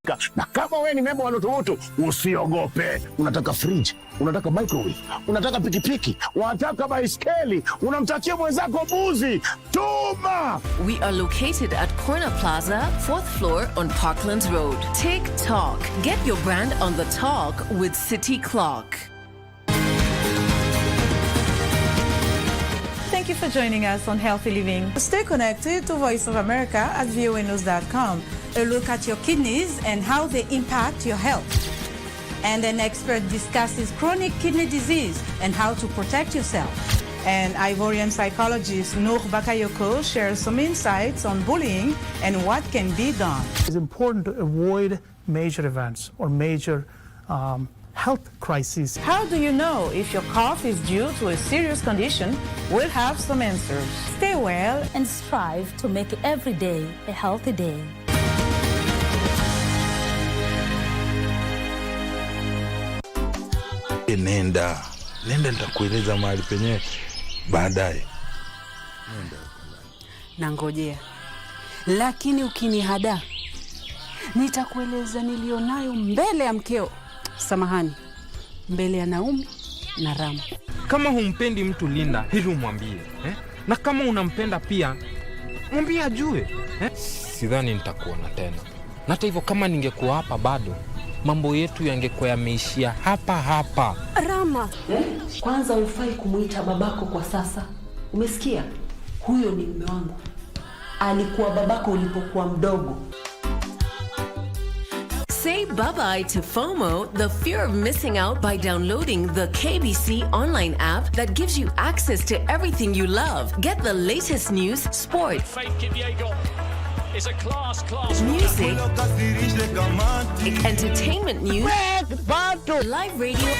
kutumika. Na kama wewe ni member wa Lutubutu, usiogope. Unataka fridge, unataka microwave, unataka pikipiki, unataka baiskeli, unamtakia mwenzako mbuzi, tuma. We are located at Corner Plaza, 4th floor on Parklands Road. Take Talk. Get your brand on the talk with City Clock. Thank you for joining us on Healthy Living. Stay connected to Voice of America at voanews.com. A look at your kidneys and how they impact your health. And an expert discusses chronic kidney disease and how to protect yourself. And Ivorian psychologist Noor Bakayoko shares some insights on bullying and what can be done. It's important to avoid major events or major health crises. How do you know if your cough is due to a serious condition? We'll have some answers. Stay well and strive to make every day a healthy day. Nenda nitakueleza mahali penyewe baadaye. Nangojea. Lakini ukinihada nitakueleza nilionayo mbele ya mkeo. Samahani, mbele ya Naomi na Rama. Kama humpendi mtu Linda, hili umwambie. Na kama unampenda pia, mwambie ajue. Sidhani nitakuona tena. Na hata hivyo kama ningekuwa hapa bado, mambo yetu yangekuwa yameishia hapa. Rama, kwanza ufai kumuita babako kwa sasa. Umesikia? Huyo ni mume wangu. Alikuwa babako ulipokuwa mdogo. Say bye-bye to FOMO, the fear of missing out, by downloading the KBC Online app that gives you access to everything you love. Get the latest news, sport, music, entertainment news, live radio,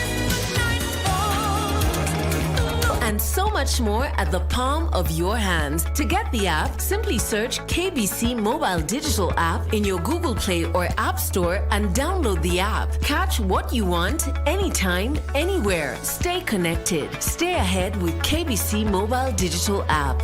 and so much more at the palm of your hands. To get the app, simply search KBC Mobile Digital App in your Google Play or App Store and download the app. Catch what you want, anytime, anywhere. Stay connected. Stay ahead with KBC Mobile Digital App.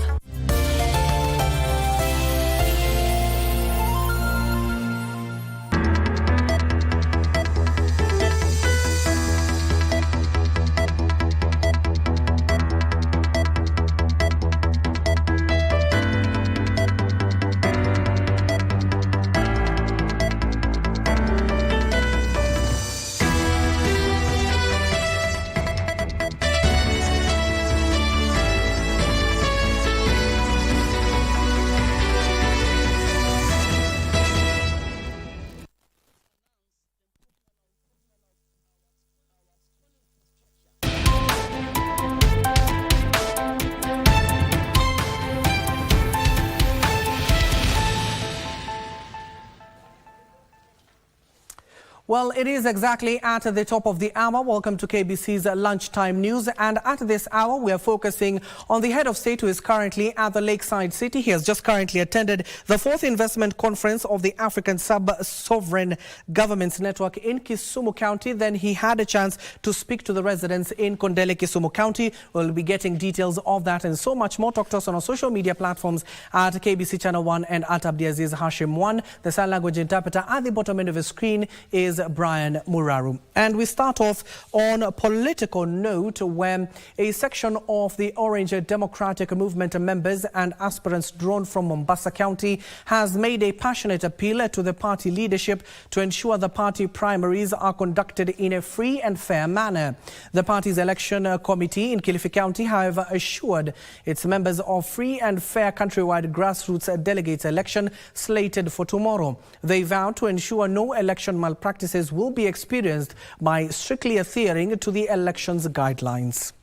Well, it is exactly at the top of the hour. Welcome to KBC's Lunchtime News. And at this hour, we are focusing on the head of state who is currently at the Lakeside City. He has just currently attended the 4th investment conference of the African Sub-Sovereign Governments Network in Kisumu County. Then he had a chance to speak to the residents in Kondele, Kisumu County. We'll be getting details of that and so much more. Talk to us on our social media platforms at KBC Channel 1 and at Abdiaziz Hashim 1. The sign language interpreter at the bottom end of the screen is Brian Muraru. And we start off on a political note where a section of the Orange Democratic Movement members and aspirants drawn from Mombasa County has made a passionate appeal to the party leadership to ensure the party primaries are conducted in a free and fair manner. The party's election committee in Kilifi County, however, assured its members of free and fair countrywide grassroots delegates election slated for tomorrow. They vow to ensure no election malpractices will be experienced by strictly adhering to the elections guidelines.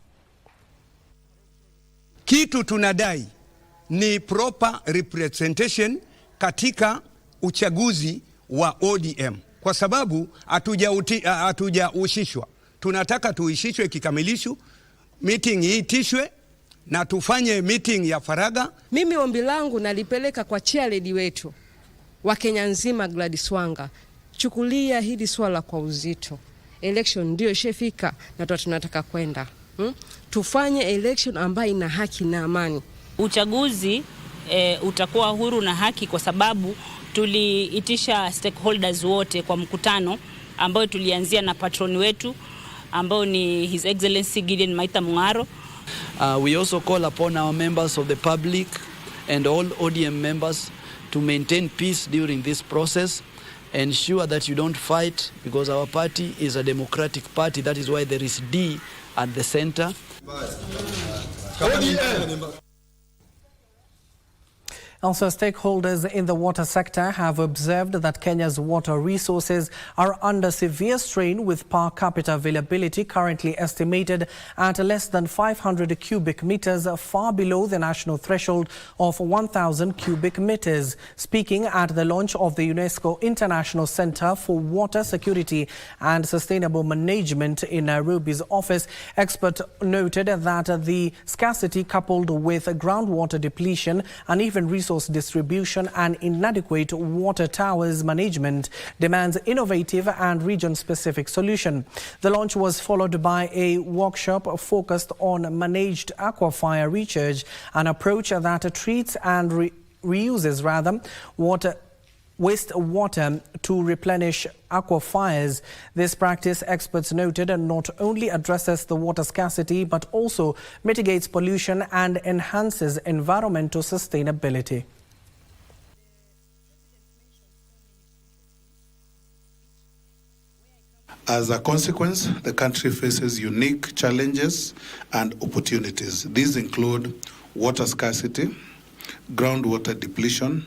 Kitu tunadai ni proper representation katika uchaguzi wa ODM, kwa sababu hatujahusishwa. Tunataka tuishishwe kikamilifu, meeting iitishwe na tufanye meeting ya faraga. Mimi ombi langu nalipeleka kwa chairlady wetu wa Kenya nzima Gladys Wanga. Chukulia hili swala kwa uzito. Election ndio ishafika na tunataka kwenda. Tufanye election ambayo ina haki na amani. Uchaguzi utakuwa huru na haki kwa sababu tuliitisha stakeholders wote kwa mkutano ambao tulianzia na patroni wetu ambao ni His Excellency Gideon Maitha Mung'aro. We also call upon our members of the public and all ODM members to maintain peace during this process. Ensure that you don't fight, because our party is a democratic party. That is why there is D at the center. Also, stakeholders in the water sector have observed that Kenya's water resources are under severe strain, with per capita availability currently estimated at less than 500 cubic meters, far below the national threshold of 1,000 cubic meters. Speaking at the launch of the UNESCO International Center for Water Security and Sustainable Management in Nairobi's office, experts noted that the scarcity, coupled with groundwater depletion and even resource distribution and inadequate water towers management, demands innovative and region-specific solution. The launch was followed by a workshop focused on managed aquifer recharge, an approach that treats and reuses wastewater to replenish aquifers. This practice, experts noted, not only addresses the water scarcity but also mitigates pollution and enhances environmental sustainability. As a consequence, the country faces unique challenges and opportunities. These include water scarcity, groundwater depletion,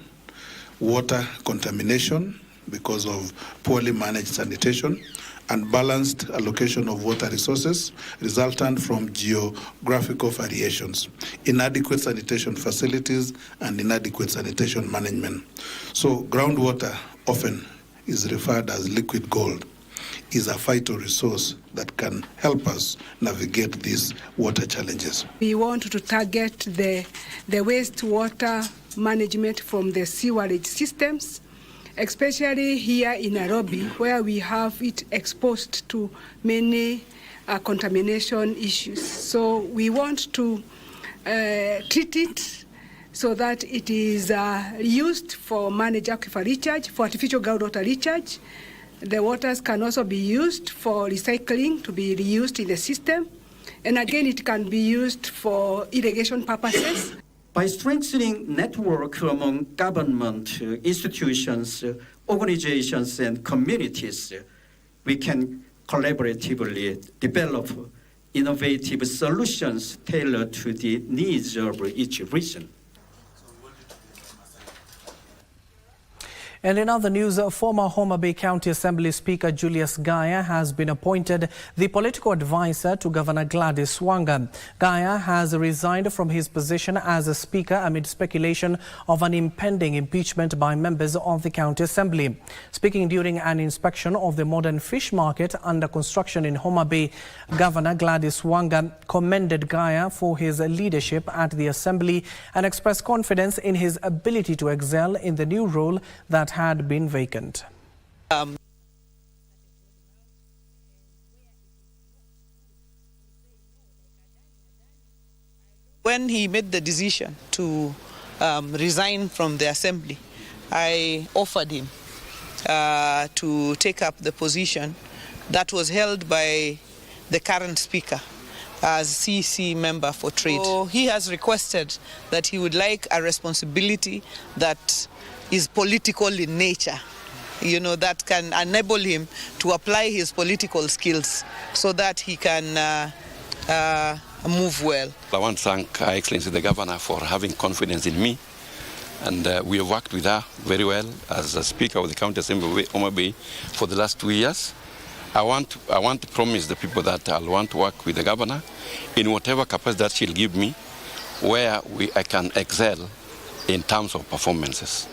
water contamination because of poorly managed sanitation, unbalanced allocation of water resources resultant from geographical variations, inadequate sanitation facilities, and inadequate sanitation management. So groundwater, often is referred as liquid gold, is a vital resource that can help us navigate these water challenges. We want to target the wastewater management from the sewerage systems, especially here in Nairobi, where we have it exposed to many contamination issues. So we want to treat it so that it is used for managed aquifer recharge, for artificial groundwater recharge. The waters can also be used for recycling, to be reused in the system. And again, it can be used for irrigation purposes. By strengthening network among government institutions, organizations, and communities, we can collaboratively develop innovative solutions tailored to the needs of each region. And in other news, former Homa Bay County Assembly Speaker Julius Gaya has been appointed the political advisor to Governor Gladys Wanga. Gaya has resigned from his position as a speaker amid speculation of an impending impeachment by members of the County Assembly. Speaking during an inspection of the modern fish market under construction in Homa Bay, Governor Gladys Wanga commended Gaya for his leadership at the Assembly and expressed confidence in his ability to excel in the new role that had been vacant. When he made the decision to resign from the Assembly, I offered him to take up the position that was held by the current Speaker as CC member for trade. So he has requested that he would like a responsibility that is political in nature, you know, that can enable him to apply his political skills so that he can move well. I want to thank Her Excellency the Governor for having confidence in me, and we have worked with her very well as a Speaker of the County Assembly of Homa Bay for the last 2 years. I want to promise the people that I'll want to work with the Governor in whatever capacity that she'll give me, where I can excel in terms of performances.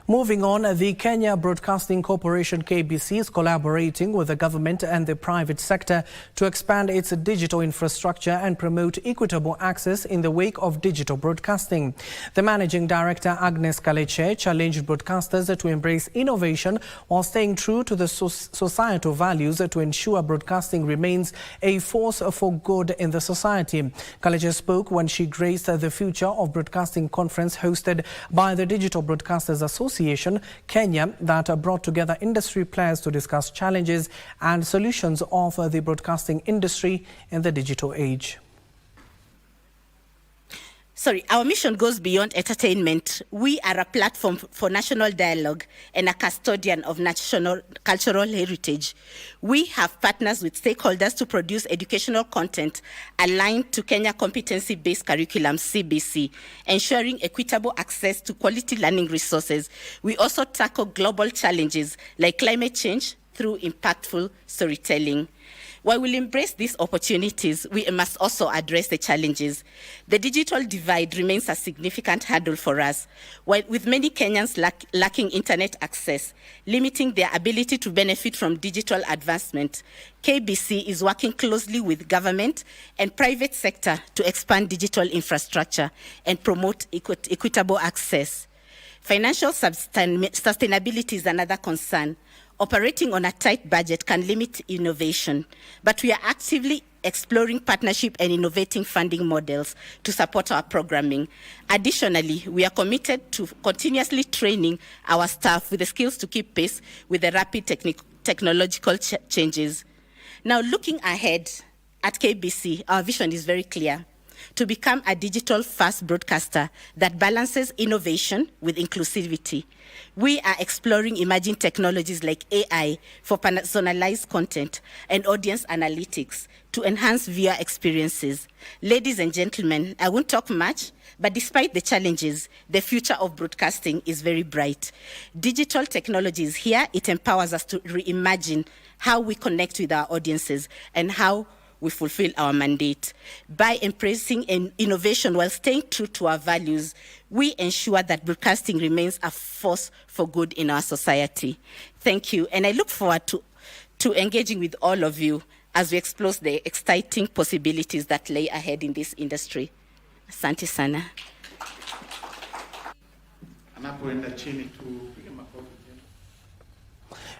Moving on, the Kenya Broadcasting Corporation KBC is collaborating with the government and the private sector to expand its digital infrastructure and promote equitable access in the wake of digital broadcasting. The Managing Director, Agnes Kaleche, challenged broadcasters to embrace innovation while staying true to the societal values to ensure broadcasting remains a force for good in the society. Kaleche spoke when she graced the Future of Broadcasting conference hosted by the Digital Broadcasters Association Kenya that brought together industry players to discuss challenges and solutions of the broadcasting industry in the digital age. Our mission goes beyond entertainment. We are a platform for national dialogue and a custodian of national cultural heritage. We have partners with stakeholders to produce educational content aligned to Kenya competency-based curriculum, CBC, ensuring equitable access to quality learning resources. We also tackle global challenges like climate change through impactful storytelling. While we embrace these opportunities, we must also address the challenges. The digital divide remains a significant hurdle for us, with many Kenyans lacking internet access, limiting their ability to benefit from digital advancement. KBC is working closely with government and private sector to expand digital infrastructure and promote equitable access. Financial sustainability is another concern. Operating on a tight budget can limit innovation, but we are actively exploring partnership and innovating funding models to support our programming. Additionally, we are committed to continuously training our staff with the skills to keep pace with the rapid technological changes. Now, looking ahead at KBC, our vision is very clear: to become a digital-first broadcaster that balances innovation with inclusivity. We are exploring emerging technologies like AI for personalized content and audience analytics to enhance viewer experiences. Ladies and gentlemen, I won't talk much, but despite the challenges, the future of broadcasting is very bright. Digital technology is here. It empowers us to reimagine how we connect with our audiences and how we fulfill our mandate. By embracing innovation while staying true to our values, we ensure that broadcasting remains a force for good in our society. Thank you, and I look forward to engaging with all of you as we explore the exciting possibilities that lay ahead in this industry. Asante sana.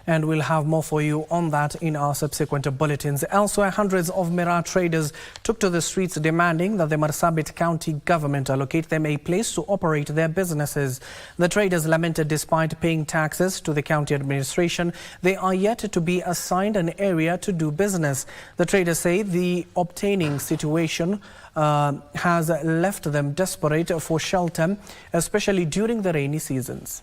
And we'll have more for you on that in our subsequent bulletins. Elsewhere, hundreds of Miraa traders took to the streets demanding that the Marsabit County government allocate them a place to operate their businesses. The traders lamented despite paying taxes to the county administration, they are yet to be assigned an area to do business. The traders say the obtaining situation has left them desperate for shelter, especially during the rainy seasons.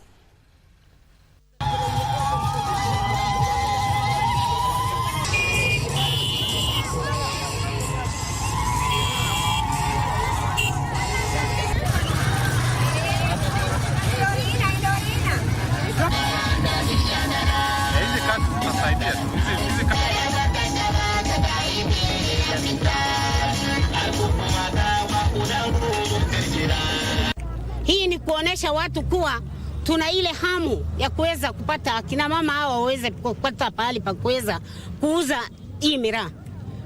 Hii ni kuonesha watu kuwa tuna ile hamu ya kuweza kupata kina mama hao waweze kupata pahali pa kuweza kuuza hii miraa.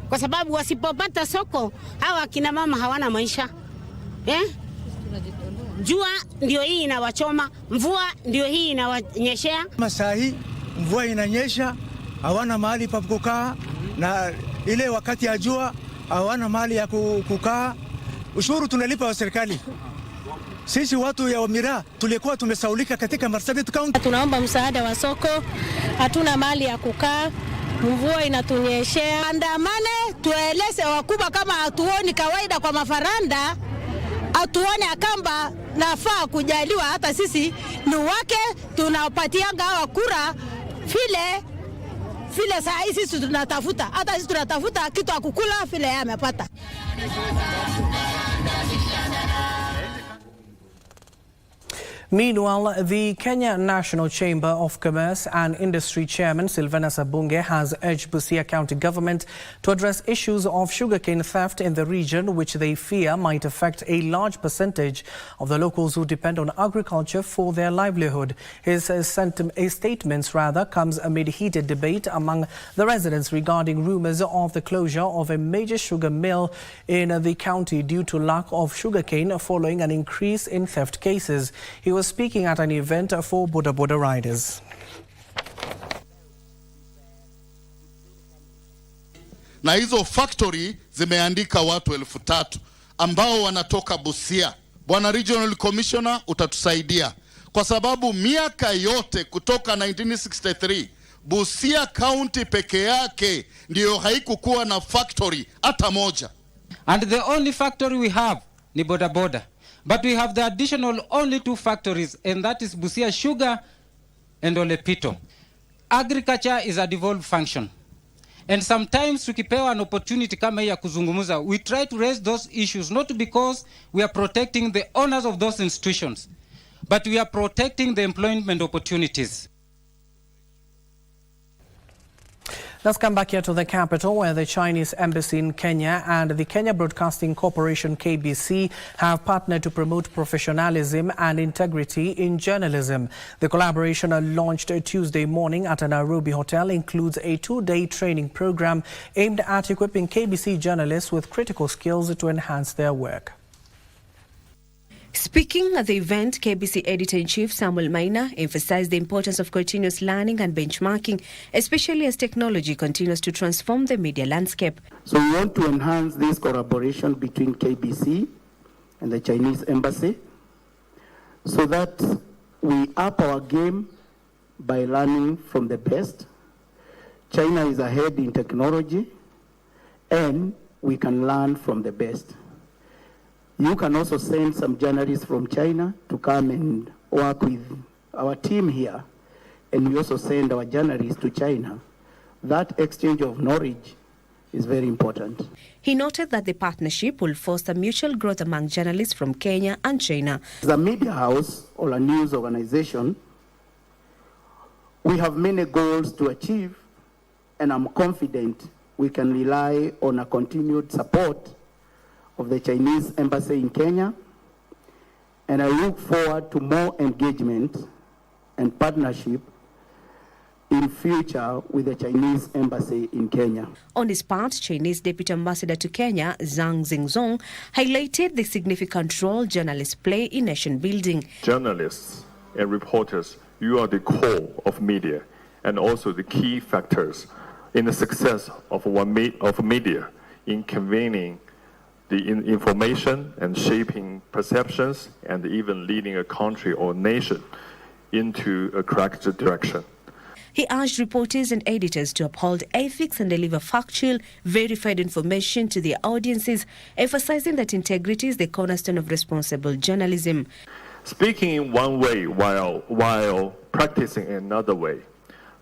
Kwa sababu wasipopata soko hawa kina mama hawana maisha. Jua ndio hii inawachoma, mvua ndio hii inawanyeshea. Masaa hii mvua inanyesha, hawana mahali pa kukaa, na ile wakati ya jua hawana mahali ya kukaa. Ushuru tunalipa wa serikali. Sisi watu ya Miraa tulikuwa tumesaulika katika Marsabit County. Tunaomba msaada wa soko, hatuna mahali ya kukaa, mvua inatunyeshea. Andamane tueleze wakubwa kama hatuoni kawaida kwa mafaranda, hatuone akamba nafaa kujaliwa, hata sisi ni wake tunapatianga hawa kura vile saa hii sisi tunatafuta, hata sisi tunatafuta kitu akukula vile amepata. Meanwhile, the Kenya National Chamber of Commerce and Industry Chairman Sylvana Sabunge has urged Busia County government to address issues of sugarcane theft in the region, which they fear might affect a large percentage of the locals who depend on agriculture for their livelihood. His statements comes amid heated debate among the residents regarding rumors of the closure of a major sugar mill in the county due to lack of sugarcane following an increase in theft cases. He was speaking at an event for Boda Boda riders. Na hizo factory zimeandika watu 3,000 ambao wanatoka Busia. Bwana Regional Commissioner, utatusaidia kwa sababu miaka yote kutoka 1963 Busia County peke yake ndio haikukuwa na factory hata moja. And the only factory we have ni Boda Boda. But we have the additional only 2 factories, and that is Busia Sugar and Olepito. Agriculture is a devolved function. And sometimes tukipewa an opportunity kama hii ya kuzungumuza, we try to raise those issues, not because we are protecting the owners of those institutions, but we are protecting the employment opportunities. Let's come back here to the capital, where the Chinese embassy in Kenya and the Kenya Broadcasting Corporation KBC have partnered to promote professionalism and integrity in journalism. The collaboration, launched Tuesday morning at a Nairobi hotel, includes a 2-day training program aimed at equipping KBC journalists with critical skills to enhance their work. Speaking at the event, KBC Editor-in-Chief Samuel Maina emphasized the importance of continuous learning and benchmarking, especially as technology continues to transform the media landscape. So we want to enhance this collaboration between KBC and the Chinese embassy so that we up our game by learning from the best. China is ahead in technology, and we can learn from the best. You can also send some journalists from China to come and work with our team here, and we also send our journalists to China. That exchange of knowledge is very important. He noted that the partnership will foster mutual growth among journalists from Kenya and China. As a media house or a news organization, we have many goals to achieve, and I'm confident we can rely on a continued support of the Chinese embassy in Kenya, and I look forward to more engagement and partnership in future with the Chinese embassy in Kenya. On his part, Chinese Deputy Ambassador to Kenya, Zhang Xingzong, highlighted the significant role journalists play in nation building. Journalists and reporters, you are the core of media and also the key factors in the success of media in convening the information and shaping perceptions and even leading a country or nation into a correct direction. He urged reporters and editors to uphold ethics and deliver factual, verified information to their audiences, emphasizing that integrity is the cornerstone of responsible journalism. Speaking in one way while practicing in another way.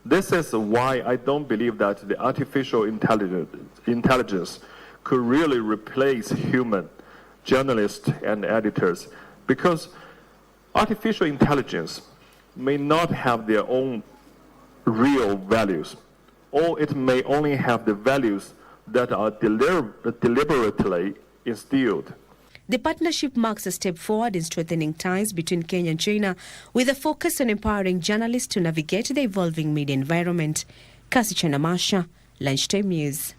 This is why I don't believe that the artificial intelligence could really replace human journalists and editors, because artificial intelligence may not have their own real values, or it may only have the values that are deliberately instilled. The partnership marks a step forward in strengthening ties between Kenya and China, with a focus on empowering journalists to navigate the evolving media environment. Kasi Chanamasha, Lunchtime News.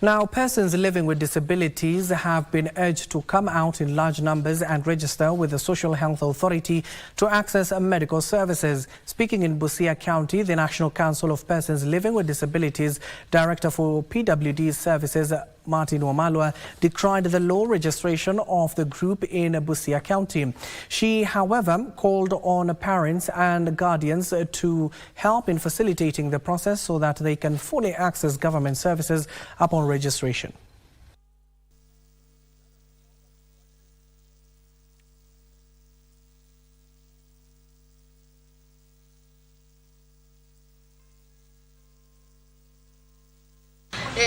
Now, persons living with disabilities have been urged to come out in large numbers and register with the Social Health Authority to access medical services. Speaking in Busia County, the National Council of Persons Living with Disabilities Director for PWD Services, Martin Wamalwa, decried the low registration of the group in Busia County. She, however, called on parents and guardians to help in facilitating the process so that they can fully access government services upon registration.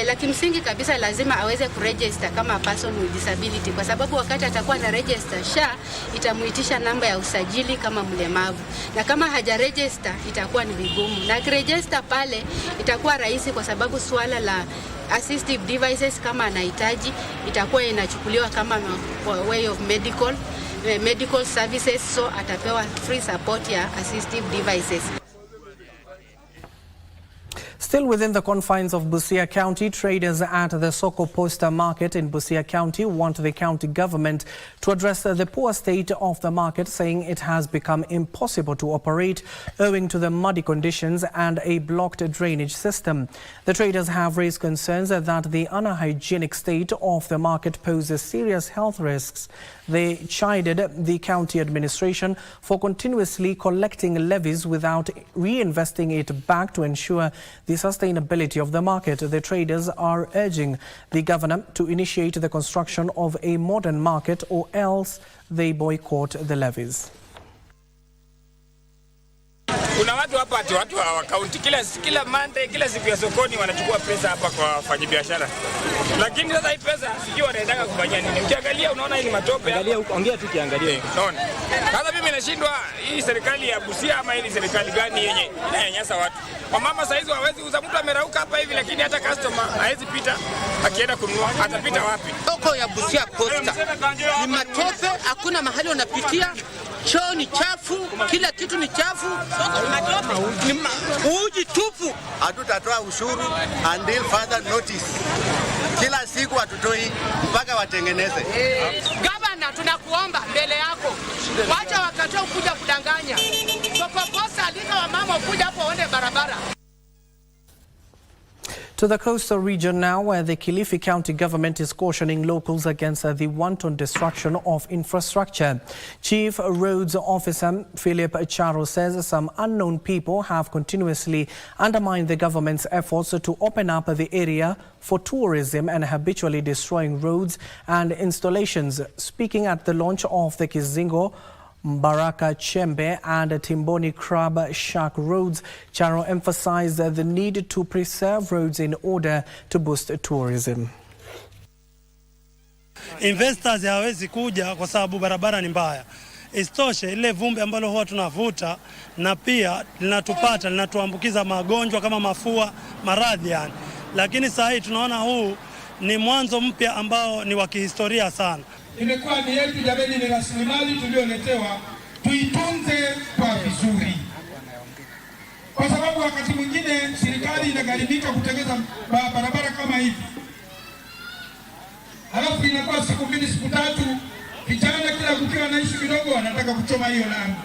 La kimsingi kabisa lazima aweze kuregister kama person with disability, kwa sababu wakati atakuwa na register SHA itamuitisha namba ya usajili kama mlemavu, na kama haja register itakuwa ni vigumu, na kiregister pale itakuwa rahisi kwa sababu swala la assistive devices kama anahitaji itakuwa inachukuliwa kama way of medical services, so atapewa free support ya assistive devices. Still within the confines of Busia County, traders at the Soko Posta market in Busia County want the county government to address the poor state of the market, saying it has become impossible to operate owing to the muddy conditions and a blocked drainage system. The traders have raised concerns that the unhygienic state of the market poses serious health risks. They chided the county administration for continuously collecting levies without reinvesting it back to ensure the sustainability of the market. The traders are urging the governor to initiate the construction of a modern market, or else they boycott the levies. Kuna watu hapa watu wa kaunti kila Monday kila siku ya sokoni wanachukua pesa hapa kwa wafanyabiashara. Lakini sasa hii pesa sijui wanaendanga kufanya nini. Ukiangalia unaona hii ni matope. Angalia huko, ongea tu kiangalia. Unaona. Sasa mimi nashindwa hii serikali ya Busia ama hii serikali gani yenye inanyanyasa watu. Wamama saizi hawezi uza, mtu amerauka hapa hivi lakini hata customer hawezi pita akienda kununua, atapita wapi? Soko ya Busia Posta ni matope, hakuna mahali unapitia. Choo ni chafu, kila kitu ni chafu. Uji tupu. Hatutatoa ushuru until further notice. Kila siku hatutoi mpaka watengeneze. Gavana, tunakuomba mbele yako, wacha wakatoa kuja kudanganya. Soko Posta alika wamama kuja hapo waone barabara. To the coastal region now, where the Kilifi County government is cautioning locals against the wanton destruction of infrastructure. Chief Roads Officer Philip Charo says some unknown people have continuously undermined the government's efforts to open up the area for tourism and habitually destroying roads and installations. Speaking at the launch of the Kizingo, Baraka Chembe and Timboni Crab Shack roads, Charo emphasized the need to preserve roads in order to boost tourism. Investors hawezi kuja kwa sababu barabara ni mbaya. Isitoshe ile vumbi ambalo huwa tunavuta na pia linatuambukiza magonjwa kama mafua, maradhi yani. Lakini sasa hii tunaona huu ni mwanzo mpya ambao ni wa kihistoria sana. Imekuwa ni yetu jamani, ni rasilimali tulioletewa, tuitunze kwa vizuri, kwa sababu wakati mwingine serikali inagharimika kutengeneza barabara kama hivi, halafu inakuwa siku mbili siku tatu, kijana kila kukiwa anaishi kidogo anataka kuchoma hiyo lami.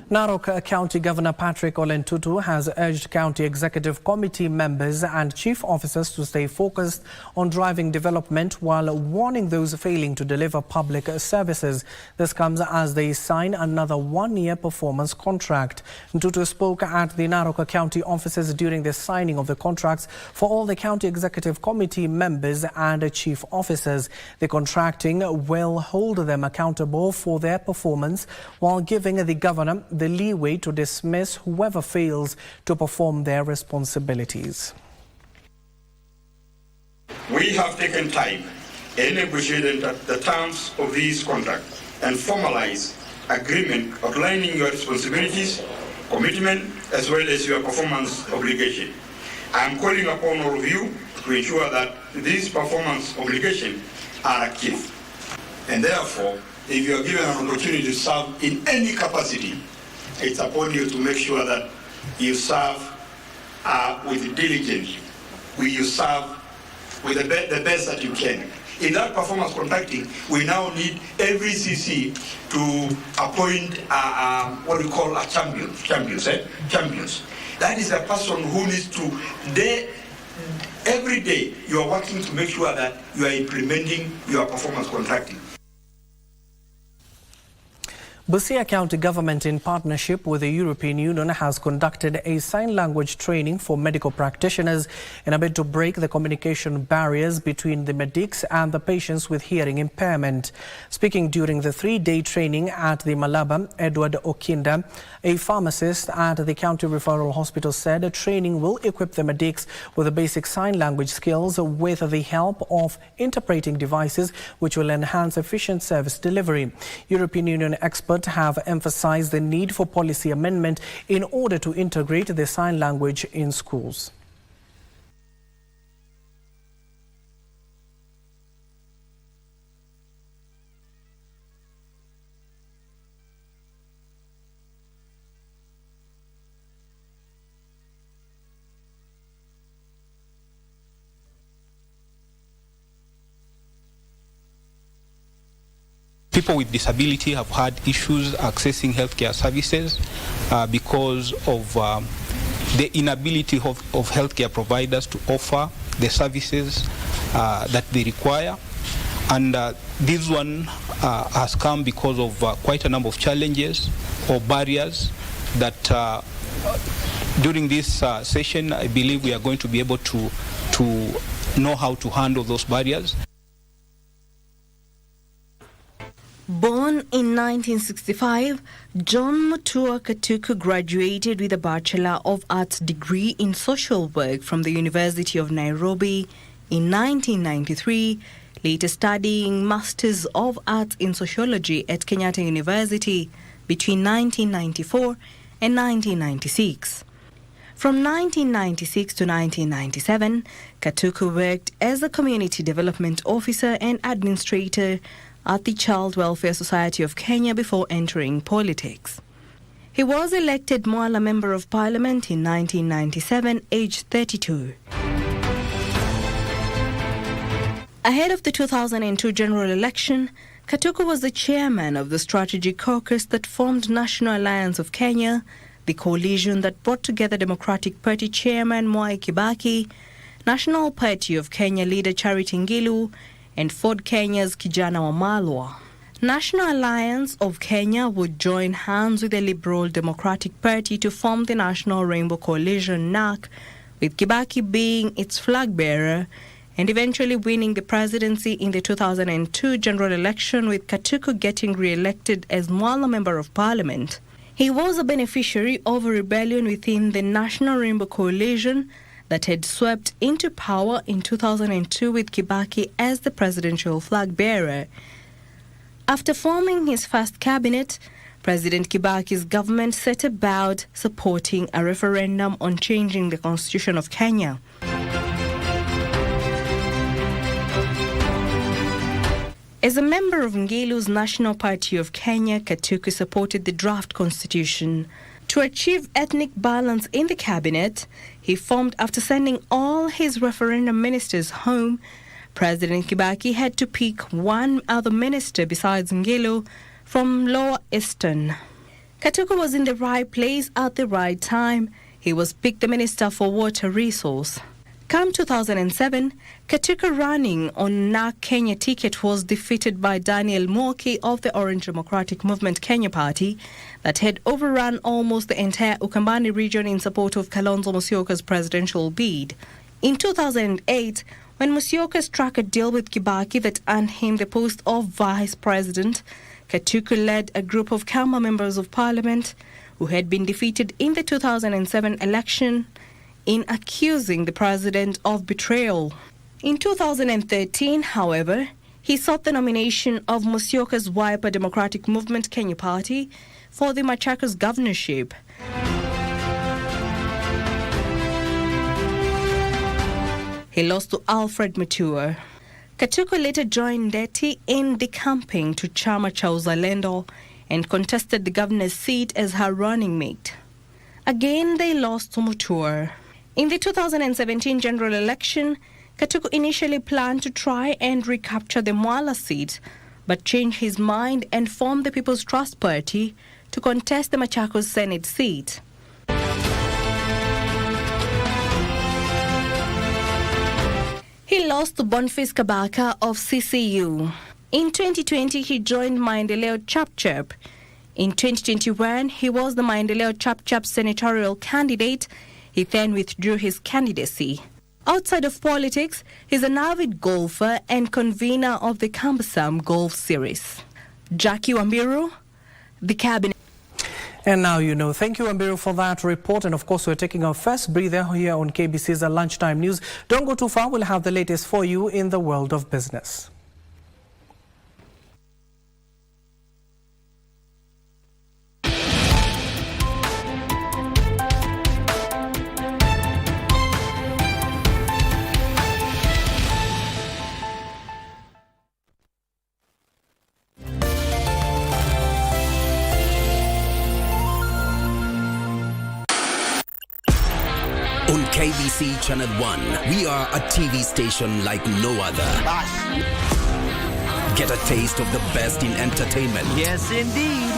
Narok County Governor Patrick Ole Ntutu has urged County Executive Committee members and chief officers to stay focused on driving development while warning those failing to deliver public services. This comes as they sign another one-year performance contract. Ntutu spoke at the Narok County offices during the signing of the contracts for all the County Executive Committee members and chief officers. The contracting will hold them accountable for their performance while giving the governor the leeway to dismiss whoever fails to perform their responsibilities. We have taken time and negotiated the terms of these contracts and formalized agreement outlining your responsibilities, commitment, as well as your performance obligation. I am calling upon all of you to ensure that these performance obligations are achieved. And therefore, if you are given an opportunity to serve in any capacity, it's upon you to make sure that you serve with diligence, you serve with the best that you can. In that performance contracting, we now need every CC to appoint what we call a champions. That is a person who needs to, every day you are working to make sure that you are implementing your performance contracting. Busia County Government, in partnership with the European Union, has conducted a sign language training for medical practitioners in a bid to break the communication barriers between the medics and the patients with hearing impairment. Speaking during the 3-day training at the Malaba, Edward Okinda, a pharmacist at the County Referral Hospital, said the training will equip the medics with the basic sign language skills with the help of interpreting devices, which will enhance efficient service delivery. European Union experts have emphasized the need for policy amendment in order to integrate the sign language in schools. People with disability have had issues accessing healthcare services because of the inability of healthcare providers to offer the services that they require. And this one has come because of quite a number of challenges or barriers that during this session, I believe we are going to be able to know how to handle those barriers. Born in 1965, John Mutua Katuku graduated with a Bachelor of Arts degree in Social Work from the University of Nairobi in 1993, later studying Masters of Arts in Sociology at Kenyatta University between 1994 and 1996. From 1996 to 1997, Katuku worked as a Community Development Officer and Administrator at the Child Welfare Society of Kenya before entering politics. He was elected Mwala Member of Parliament in 1997, aged 32. Ahead of the 2002 general election, Katuku was the chairman of the strategy caucus that formed National Alliance of Kenya, the coalition that brought together Democratic Party Chairman Mwai Kibaki, National Party of Kenya leader Charity Ngilu, and Ford Kenya's Kijana Wamalwa. National Alliance of Kenya would join hands with the Liberal Democratic Party to form the National Rainbow Coalition (NAC), with Kibaki being its flag bearer, and eventually winning the presidency in the 2002 general election, with Katuku getting re-elected as Mwala Member of Parliament. He was a beneficiary of a rebellion within the National Rainbow Coalition that had swept into power in 2002 with Kibaki as the presidential flag bearer. After forming his first cabinet, President Kibaki's government set about supporting a referendum on changing the constitution of Kenya. As a member of Ngilu's National Party of Kenya, Katuku supported the draft constitution. To achieve ethnic balance in the cabinet, he formed after sending all his referendum ministers home. President Kibaki had to pick one other minister besides Ngilu from Lower Eastern. Katuku was in the right place at the right time. He was picked the Minister for Water Resource. Come 2007, Katuku running on NAC Kenya ticket was defeated by Daniel Mwoki of the Orange Democratic Movement Kenya Party that had overrun almost the entire Ukambani region in support of Kalonzo Musyoka's presidential bid. In 2008, when Musyoka struck a deal with Kibaki that earned him the post of vice president, Katuku led a group of Kama members of parliament who had been defeated in the 2007 election in accusing the president of betrayal. In 2013, however, he sought the nomination of Musyoka's Wiper Democratic Movement Kenya Party for the Machakos governorship. He lost to Alfred Mutua. Katuku later joined Ndeti in decamping to Chama cha Uzalendo and contested the governor's seat as her running mate. Again, they lost to Mutua. In the 2017 general election, Katuku initially planned to try and recapture the Mwala seat, but changed his mind and formed the People's Trust Party to contest the Machakos Senate seat. He lost to Boniface Kabaka of CCU. In 2020, he joined Maendeleo Chapchap In 2021, he was the Maendeleo Chap-Chap senatorial candidate. He then withdrew his candidacy. Outside of politics, he's an avid golfer and convener of the Cumbersome Golf Series. Jackie Wambiru, the Cabinet. And now you know. Thank you, Ambiru, for that report. And of course, we're taking our first breather here on KBC's Lunchtime News. Don't go too far. We'll have the latest for you in the world of business. On KBC Channel 1, we are a TV station like no other. Get a taste of the best in entertainment. Yes, indeed.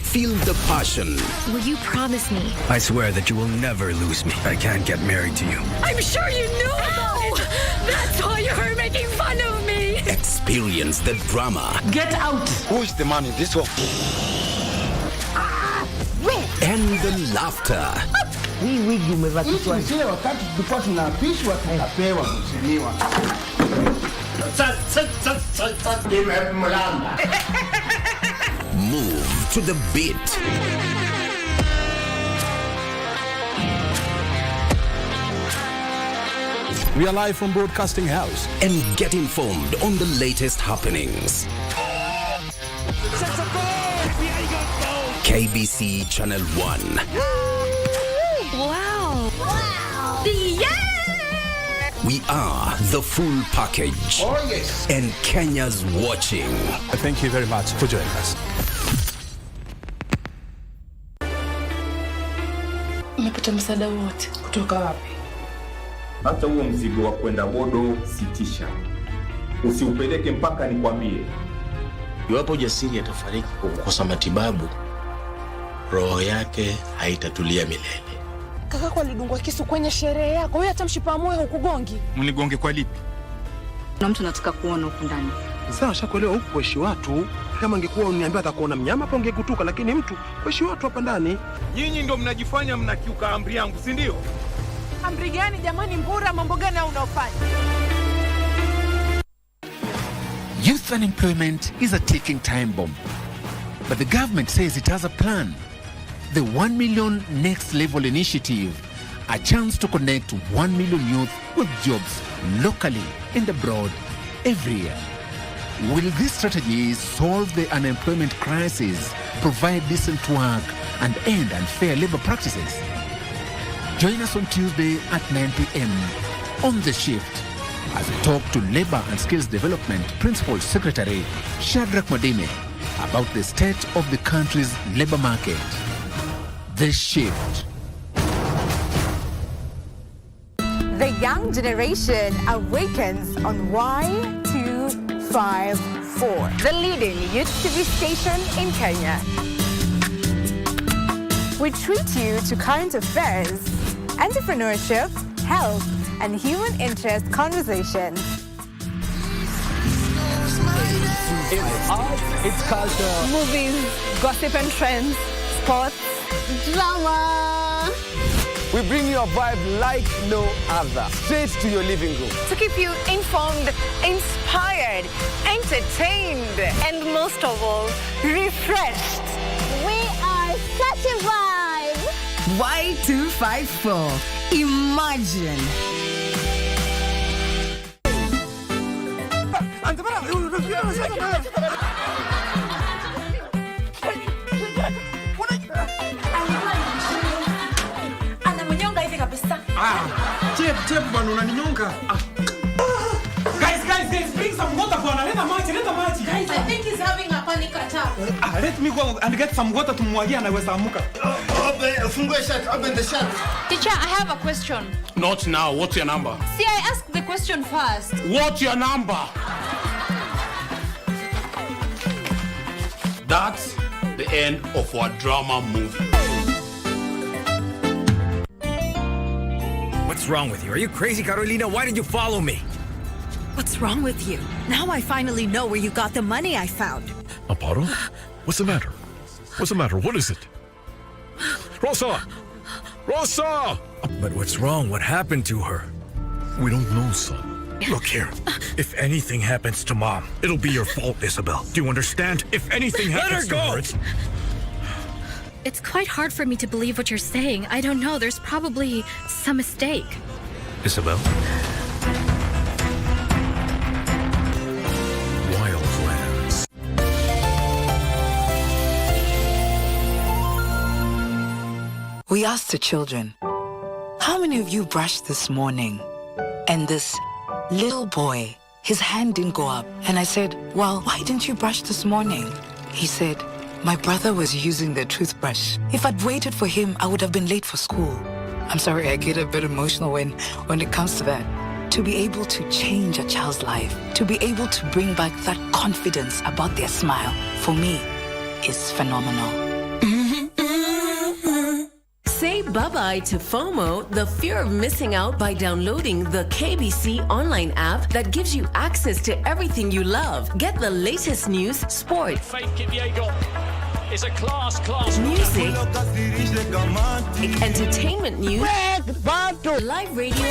Feel the passion. Will you promise me? I swear that you will never lose me. I can't get married to you. I'm sure you knew about it. That's why you're making fun of me. Experience the drama. Get out. Who is the man in this one? And the laughter. Hii wigi umevaa kichwani. Mtu wakati tulikuwa tunapishwa tunapewa mheshimiwa. Move to the beat. We are live from Broadcasting House. And get informed on the latest happenings. KBC Channel 1. Wow. Yeah! We are the full package. Oh, yes. And Kenya's watching. Thank you very much for joining us. Umepata msaada wote kutoka wapi? Hata huo mzigo wa kwenda bodo sitisha. Usiupeleke mpaka nikwambie. Iwapo Jasiri atafariki kwa kukosa matibabu, roho yake haitatulia milele. Kaka kwa lidungwa kisu kwenye sherehe yako. Wewe hata mshipa moyo hukugongi. Mnigonge kwa lipi? Na mtu anataka kuona huko ndani. Sasa shakuelewa huku kuishi watu. Kama angekuwa uniambia atakuona mnyama hapo ungekutuka, lakini mtu kuishi watu hapa ndani. Nyinyi ndio mnajifanya mnakiuka amri yangu, si ndio? Amri gani jamani? Mbura mambo gani unaofanya? Youth unemployment is a ticking time bomb. But the government says it has a plan. The 1 Million Next Level Initiative, a chance to connect 1 million youth with jobs locally and abroad every year. Will this strategy solve the unemployment crisis, provide decent work, and end unfair labor practices? Join us on Tuesday at 9 p.m. on The Shift as we talk to Labor and Skills Development Principal Secretary Shadrach Madime about the state of the country's labor market. The Shift. The young generation awakens on Y254, the leading youth TV station in Kenya. We treat you to current affairs, entrepreneurship, health, and human interest conversations. It's art, it's culture. Movies, gossip and trends, sports, drama. We bring you a vibe like no other, straight to your living room. To keep you informed, inspired, entertained, and most of all, refreshed. We are such a vibe. Y254. Imagine. Chep bwana unaninyonga. Guys, bring some water for analeta maji. Guys, I think he's having a panic attack. Let me go and get some water tumwagia anaweza amuka. Open the shirt. Teacher, I have a question. Not now. What's your number? See, I asked the question first. What's your number? That's the end of our drama movie. What's wrong with you? Are you crazy, Carolina? Why did you follow me? What's wrong with you? Now I finally know where you got the money I found. Amparo? What's the matter? What's the matter? What is it? Rosa! Rosa! But what's wrong? What happened to her? We don't know, son. Look here. If anything happens to Mom, it'll be your fault, Isabel. Do you understand? If anything happens to her, It's quite hard for me to believe what you're saying. I don't know. There's probably some mistake. Isabel? Wildlands. We asked the children, how many of you brushed this morning? And this little boy, his hand didn't go up. And I said, well, why didn't you brush this morning? He said, my brother was using the toothbrush. If I'd waited for him, I would have been late for school. I'm sorry, I get a bit emotional when it comes to that. To be able to change a child's life, to be able to bring back that confidence about their smile, for me, is phenomenal. Say bye-bye to FOMO, the fear of missing out, by downloading the KBC Online app that gives you access to everything you love. Get the latest news, sport, is a class music, entertainment news, live radio,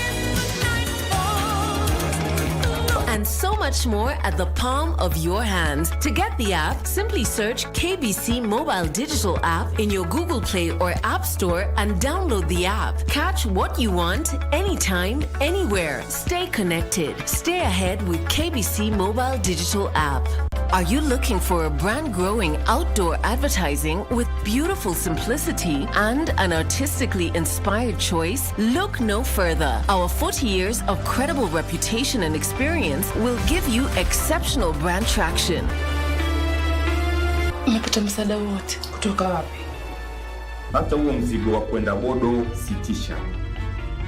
and so much more at the palm of your hand. To get the app, simply search KBC Mobile Digital app in your Google Play or App Store and download the app. Catch what you want, anytime, anywhere. Stay connected. Stay ahead with KBC Mobile Digital app. Are you looking for a brand-growing outdoor advertising with beautiful simplicity and an artistically inspired choice? Look no further. Our 40 years of credible reputation and experience will give you exceptional brand traction. Umepata msaada wote kutoka wapi? Hata huo mzigo wa kwenda bodo sitisha.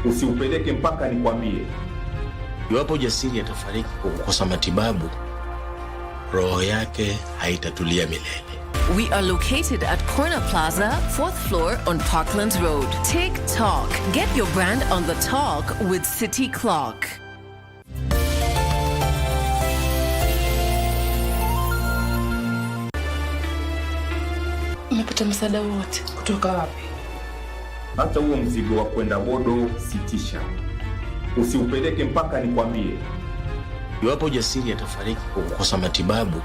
Usiupeleke mpaka nikwambie. Iwapo Jasiri atafariki kwa kukosa matibabu, roho yake haitatulia milele. We are located at Corner Plaza, 4th floor on Parklands Road. Take Talk. Get your brand on the talk with City Clock. Umepata msaada wote kutoka wapi? Hata huo mzigo wa kwenda bodo sitisha. Usiupeleke mpaka nikwambie. Iwapo Jasiri atafariki kwa kukosa matibabu,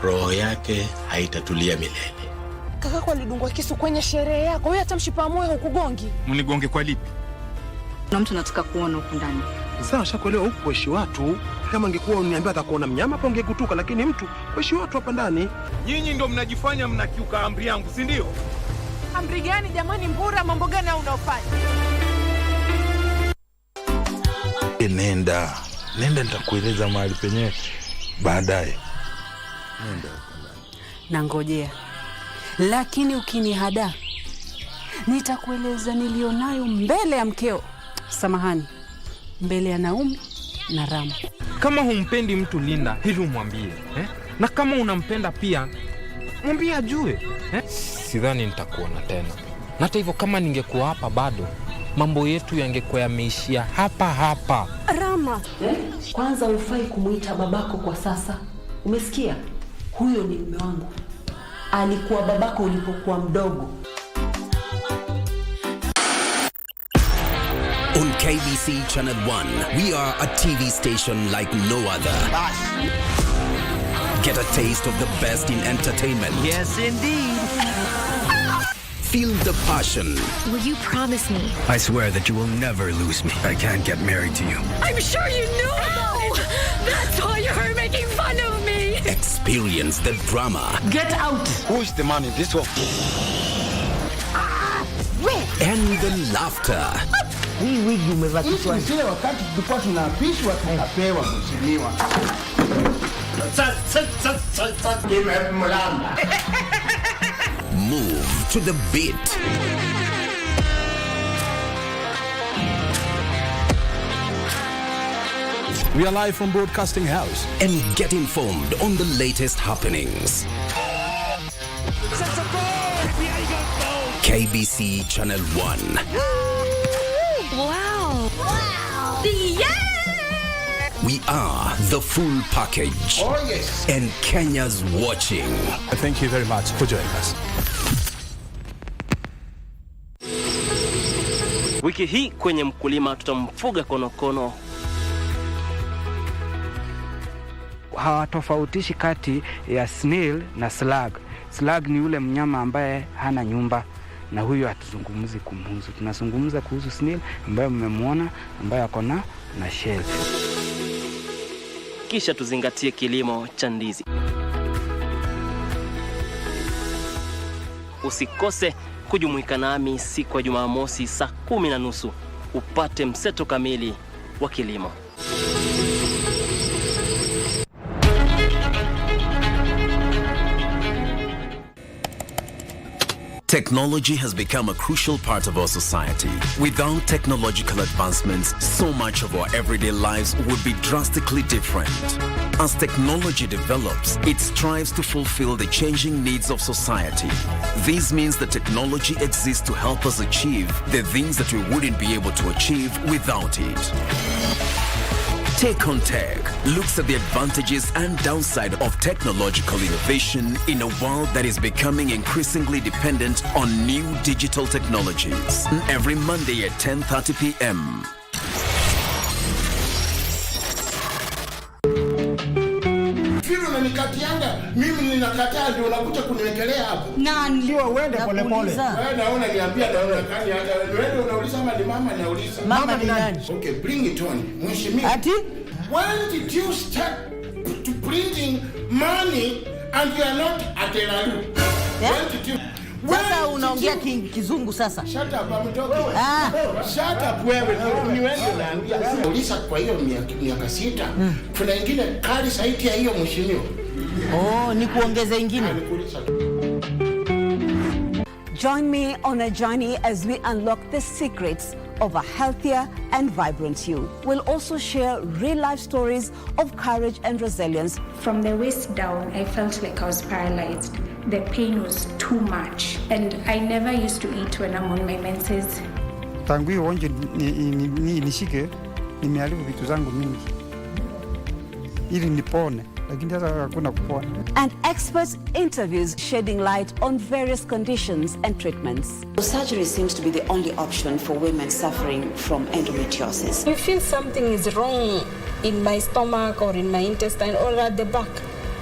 roho yake haitatulia milele. Kaka kwa lidungwa kisu kwenye sherehe yako. Wewe hata mshipa moyo hukugongi. Mnigonge kwa lipi? Na mtu nataka kuona huko ndani. Sasa shakuelewa huko kuishi watu. Kama angekuwa uniambia atakuona mnyama hapo ungekutuka, lakini mtu kuishi watu hapa ndani. Nyinyi ndio mnajifanya mnakiuka amri yangu, si ndio? Amri gani jamani, mbura mambo gani unaofanya? Nenda nitakueleza mahali penyewe baadaye. Na ngojea. Lakini ukinihada nitakueleza nilionayo mbele ya mkeo. Samahani. Mbele ya Naomi na Rama. Kama humpendi mtu Linda, hili umwambie, Na kama unampenda pia, mwambie ajue, Sidhani nitakuona tena. Na hata hivyo kama ningekuwa hapa bado, mambo yetu yangekuwa yameishia hapa hapa. Rama, kwanza ufai kumuita babako kwa sasa. Umesikia? Huyo ni mume wangu. Alikuwa babako ulipokuwa mdogo. On KBC Channel 1, we are a TV station like no other. Get a taste of the best in entertainment. Yes, indeed. Feel the passion. Will you promise me? I swear that you will never lose me. I can't get married to you. I'm sure you knew about it. That's why you're making fun of me. Experience the drama. Get out. Who is the man in this one? And the laughter. Hii wigi umevakishwa. Sio wakati tulikuwa tunapishwa tunapewa mheshimiwa. Move to the beat. We are live from Broadcasting House. And get informed on the latest happenings. KBC Channel 1. Wow. Yeah! We are the full package. Oh, yes. And Kenya's watching. Thank you very much for joining us. Wiki hii kwenye mkulima tutamfuga konokono. Hawatofautishi kati ya snail na slug. Slug ni yule mnyama ambaye hana nyumba, na huyo hatuzungumzi kumhusu. Tunazungumza kuhusu snail ambaye mmemwona, ambaye ako na shell. Kisha tuzingatie kilimo cha ndizi. Usikose kujumuika nami siku ya Jumamosi saa 10:30 upate mseto kamili wa kilimo. Technology has become a crucial part of our society. Without technological advancements, so much of our everyday lives would be drastically different. As technology develops, it strives to fulfill the changing needs of society. This means that technology exists to help us achieve the things that we wouldn't be able to achieve without it. Take on Tech looks at the advantages and downside of technological innovation in a world that is becoming increasingly dependent on new digital technologies. Every Monday at 10:30 p.m. Mimi ninakataa ndio unakuja kuniwekelea hapo. Nani? Sio uende pole pole. Wewe naona niambia naona kani hata wewe unauliza ama ni mama anauliza. Mama ni nani? Okay, bring it on. Mheshimiwa. Ati? When did you start to printing money and you are not at the lalu? Yeah? When did you Sasa unaongea kizungu sasa. Shut up, amtoke. Shut up wewe. Ni wewe unaambia. Uliza kwa hiyo miaka 6. Kuna nyingine kali zaidi ya hiyo mheshimiwa. Oh, ni kuongeza ingine. Join me on a journey as we unlock the secrets of a healthier and vibrant you. We'll also share real-life stories of courage and resilience. From the waist down, I felt like I was paralyzed. The pain was too much, and I never used to eat when I'm on my menses. Tangu hiyo onje nishike, nimeharibu vitu zangu mingi ili nipone, lakini sasa hakuna kupona. And experts interviews shedding light on various conditions and treatments. Surgery seems to be the only option for women suffering from endometriosis. You feel something is wrong in my stomach or in my intestine or at the back.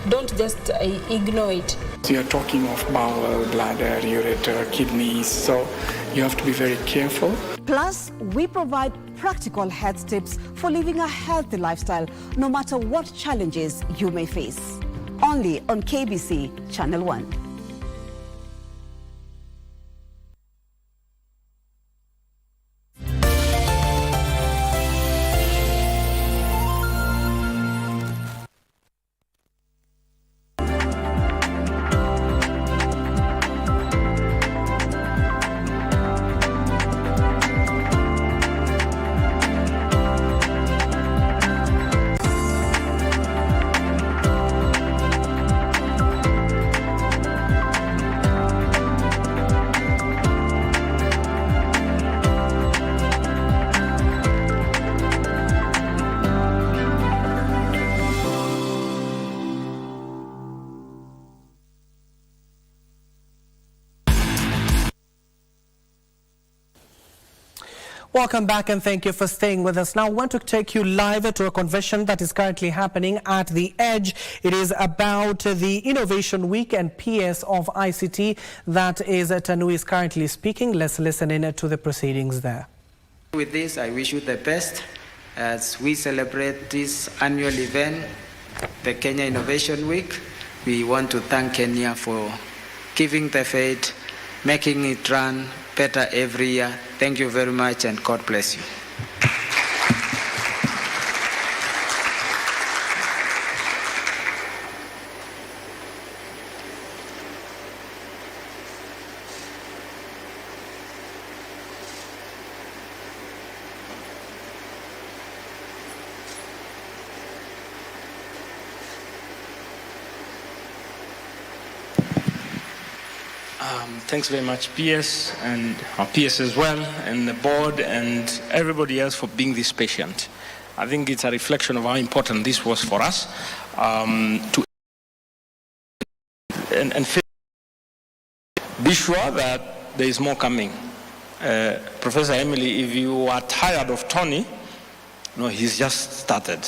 Don't just ignore it. So you're talking of bowel, bladder, ureter, kidneys, so you have to be very careful. Plus, we provide practical health tips for living a healthy lifestyle, no matter what challenges you may face. Only on KBC Channel 1. Welcome back and thank you for staying with us. Now I want to take you live to a convention that is currently happening at The Edge. It is about the Innovation Week and PS of ICT. That is Tanu is currently speaking. Let's listen in to the proceedings there. With this, I wish you the best as we celebrate this annual event, the Kenya Innovation Week. We want to thank Kenya for giving the faith, making it run better every year. Thank you very much and God bless you. Thanks very much, PS, and our PS as well, and the board, and everybody else for being this patient. I think it's a reflection of how important this was for us to and be sure that there is more coming. Professor Emily, if you are tired of Tony, no, he's just started.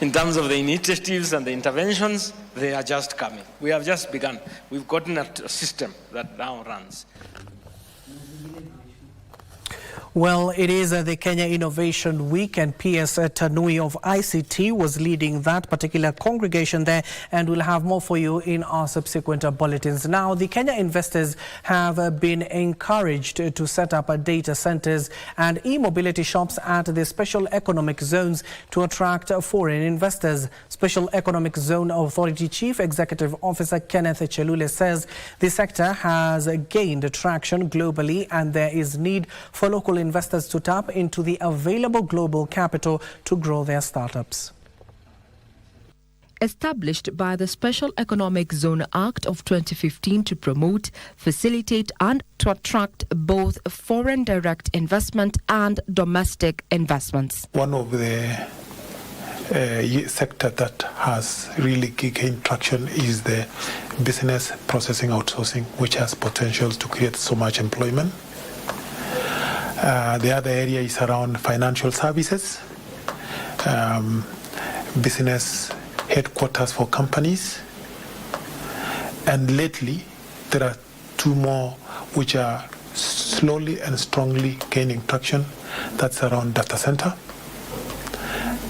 In terms of the initiatives and the interventions, they are just coming. We have just begun. We've gotten a system that now runs. Well, it is the Kenya Innovation Week, and PS Tanui of ICT was leading that particular congregation there, and we'll have more for you in our subsequent bulletins. Now, the Kenya investors have been encouraged to set up data centers and e-mobility shops at the Special Economic Zones to attract foreign investors. Special Economic Zone Authority Chief Executive Officer Kenneth Chelule says the sector has gained traction globally and there is need for local investors to tap into the available global capital to grow their startups. Established by the Special Economic Zone Act of 2015 to promote, facilitate and to attract both foreign direct investment and domestic investments. One of the sector that has really gained traction is the business processing outsourcing, which has potential to create so much employment. The other area is around financial services, business headquarters for companies, and lately there are two more which are slowly and strongly gaining traction. That's around data center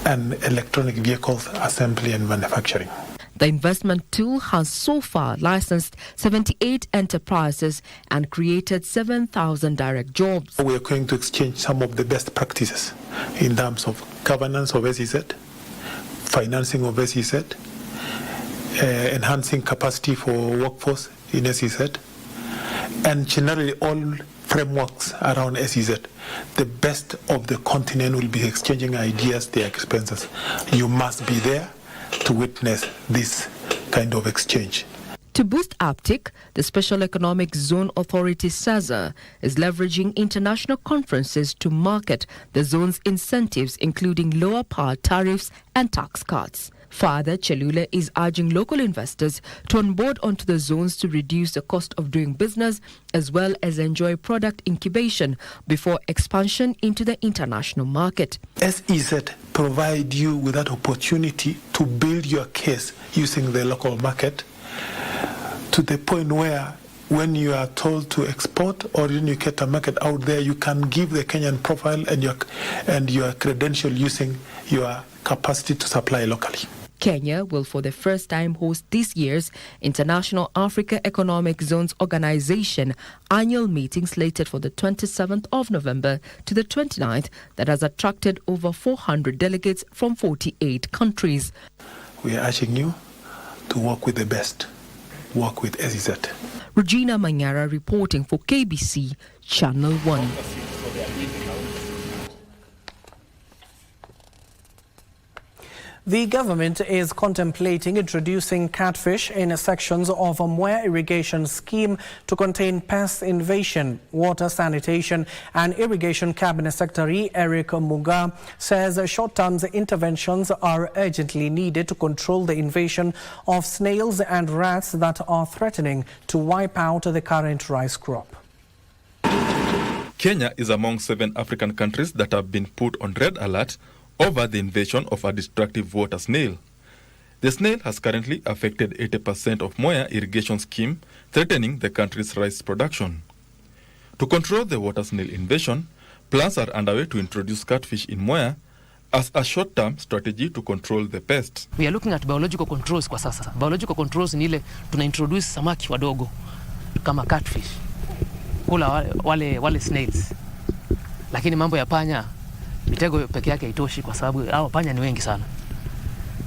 and electronic vehicles assembly and manufacturing. The investment tool has so far licensed 78 enterprises and created 7,000 direct jobs. We are going to exchange some of the best practices in terms of governance of SEZ, financing of SEZ, enhancing capacity for workforce in SEZ, and generally all frameworks around SEZ. The best of the continent will be exchanging ideas, their expenses. You must be there to witness this kind of exchange. To boost uptake, the Special Economic Zone Authority SEZA is leveraging international conferences to market the zone's incentives, including lower power tariffs and tax cuts. Further, Chelule is urging local investors to onboard onto the zones to reduce the cost of doing business as well as enjoy product incubation before expansion into the international market. SEZ provide you with that opportunity to build your case using the local market to the point where when you are told to export or when you get a market out there, you can give the Kenyan profile and your credential using your capacity to supply locally. Kenya will for the first time host this year's International Africa Economic Zones Organization annual meeting slated for the 27th of November to the 29th that has attracted over 400 delegates from 48 countries. We are urging you to work with the best, work with SEZ. Regina Manyara reporting for KBC Channel 1. The government is contemplating introducing catfish in sections of a Mwea irrigation scheme to contain pest invasion. Water, Sanitation and Irrigation Cabinet Secretary Eric Muga says short-term interventions are urgently needed to control the invasion of snails and rats that are threatening to wipe out the current rice crop. Kenya is among 7 African countries that have been put on red alert over the invasion of a destructive water snail. The snail has currently affected 80% of Mwea irrigation scheme, threatening the country's rice production. To control the water snail invasion, plans are underway to introduce catfish in Mwea as a short-term strategy to control the pest. We are looking at biological controls kwa sasa. Biological controls ni ile tunaintroduce samaki wadogo kama catfish kula wale snails. Lakini mambo ya panya mitego peke yake haitoshi kwa sababu hao panya ni wengi sana.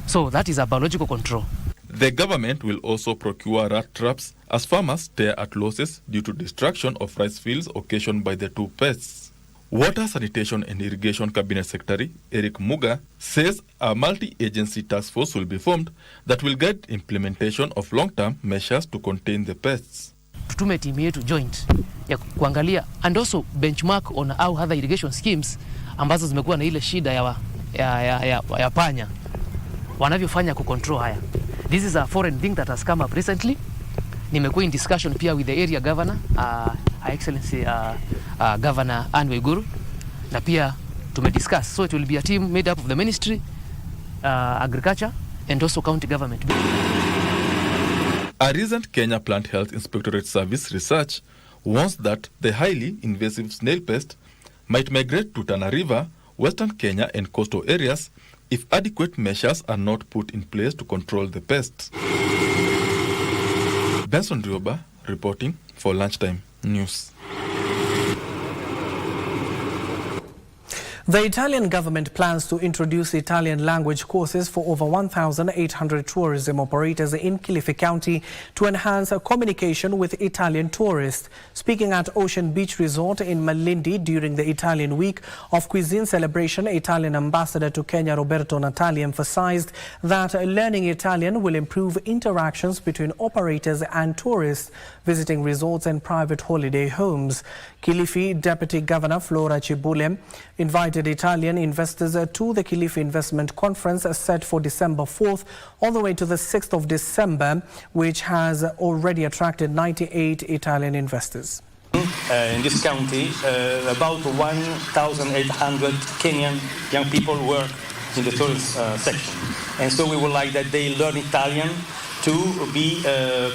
So that is a biological control. The government will also procure rat traps as farmers stare at losses due to destruction of rice fields occasioned by the two pests. Water, Sanitation and Irrigation Cabinet Secretary Eric Muga says a multi-agency task force will be formed that will guide implementation of long-term measures to contain the pests. Tutume timu yetu joint ya kuangalia and also benchmark on how other irrigation schemes ambazo zimekuwa na ile shida ya panya wanavyofanya kucontrol haya. This is a foreign thing that has come up recently. Nimekuwa in discussion pia with the area governor, Her Excellency Governor Anne Waiguru, na pia tumediscuss. So it will be a team made up of the ministry, agriculture, and also county government. A recent Kenya Plant Health Inspectorate Service research warns that the highly invasive snail pest might migrate to Tana River, Western Kenya and coastal areas if adequate measures are not put in place to control the pests. Benson Rioba reporting for Lunchtime News. The Italian government plans to introduce Italian language courses for over 1,800 tourism operators in Kilifi County to enhance communication with Italian tourists. Speaking at Ocean Beach Resort in Malindi during the Italian Week of Cuisine celebration, Italian ambassador to Kenya Roberto Natali emphasized that learning Italian will improve interactions between operators and tourists visiting resorts and private holiday homes. Kilifi Deputy Governor Flora Chibule invited Italian investors to the Kilifi Investment Conference set for December 4th all the way to the 6th of December, which has already attracted 98 Italian investors. In this county, about 1,800 Kenyan young people work in the tourist section. And so we would like that they learn Italian to be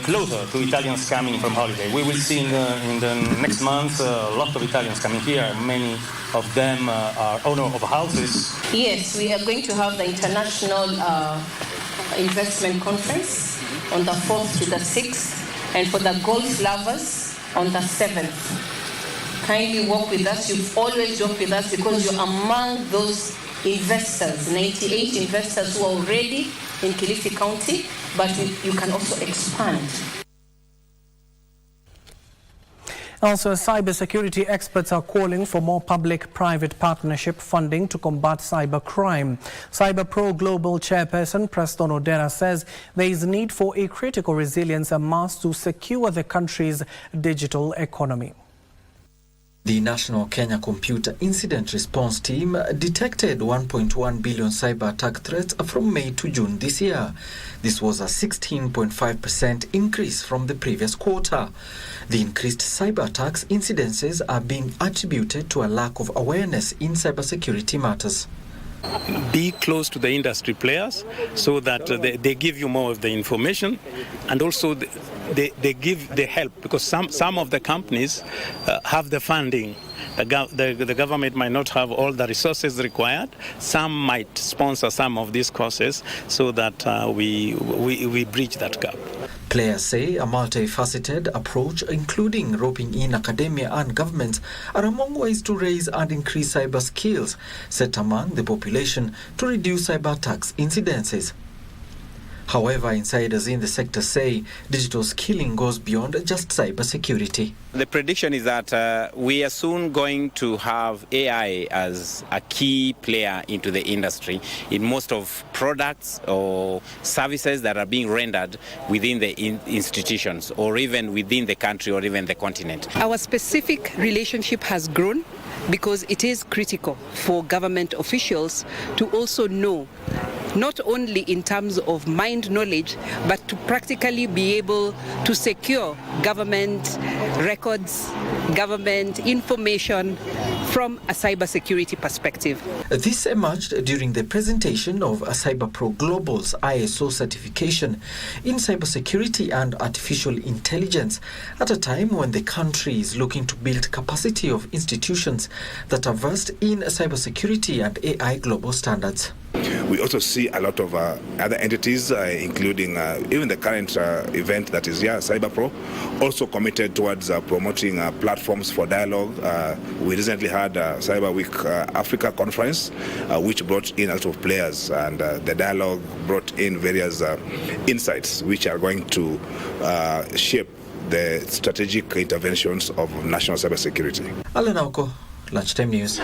closer to Italians coming from holiday. We will see in the next month a lot of Italians coming here. Many of them are owners of houses. Yes, we are going to have the International Investment Conference on the 4th to the 6th, and for the golf lovers on the 7th. Kindly work with us. You've always worked with us because you're among those investors, 98 investors who are already in Kilifi County, but you can also expand. Also, cybersecurity experts are calling for more public-private partnership funding to combat cybercrime. CyberPro Global Chairperson Preston Odera says there is need for a critical resilience mass to secure the country's digital economy. The National Kenya Computer Incident Response Team detected 1.1 billion cyber attack threats from May to June this year. This was a 16.5% increase from the previous quarter. The increased cyber attacks incidences are being attributed to a lack of awareness in cybersecurity matters. Be close to the industry players so that they give you more of the information, and also they give the help, because some of the companies have the funding. The government might not have all the resources required. Some might sponsor some of these courses so that we bridge that gap. Players say a multifaceted approach, including roping in academia and governments, are among ways to raise and increase cyber skills set among the population to reduce cyber attacks incidences. However, insiders in the sector say digital skilling goes beyond just cybersecurity. The prediction is that we are soon going to have AI as a key player into the industry in most of products or services that are being rendered within the institutions or even within the country or even the continent. Our specific relationship has grown because it is critical for government officials to also know, not only in terms of mind knowledge, but to practically be able to secure government records, government information from a cybersecurity perspective. This emerged during the presentation of CyberPro Global's ISO certification in cybersecurity and artificial intelligence at a time when the country is looking to build capacity of institutions that are versed in cybersecurity and AI global standards. We also see a lot of other entities, including even the current event that is here, CyberPro, also committed towards promoting platforms for dialogue. We recently had Cyber Week Africa conference, which brought in a lot of players, and the dialogue brought in various insights which are going to shape the strategic interventions of national cybersecurity. Alan Auko, Lunchtime News.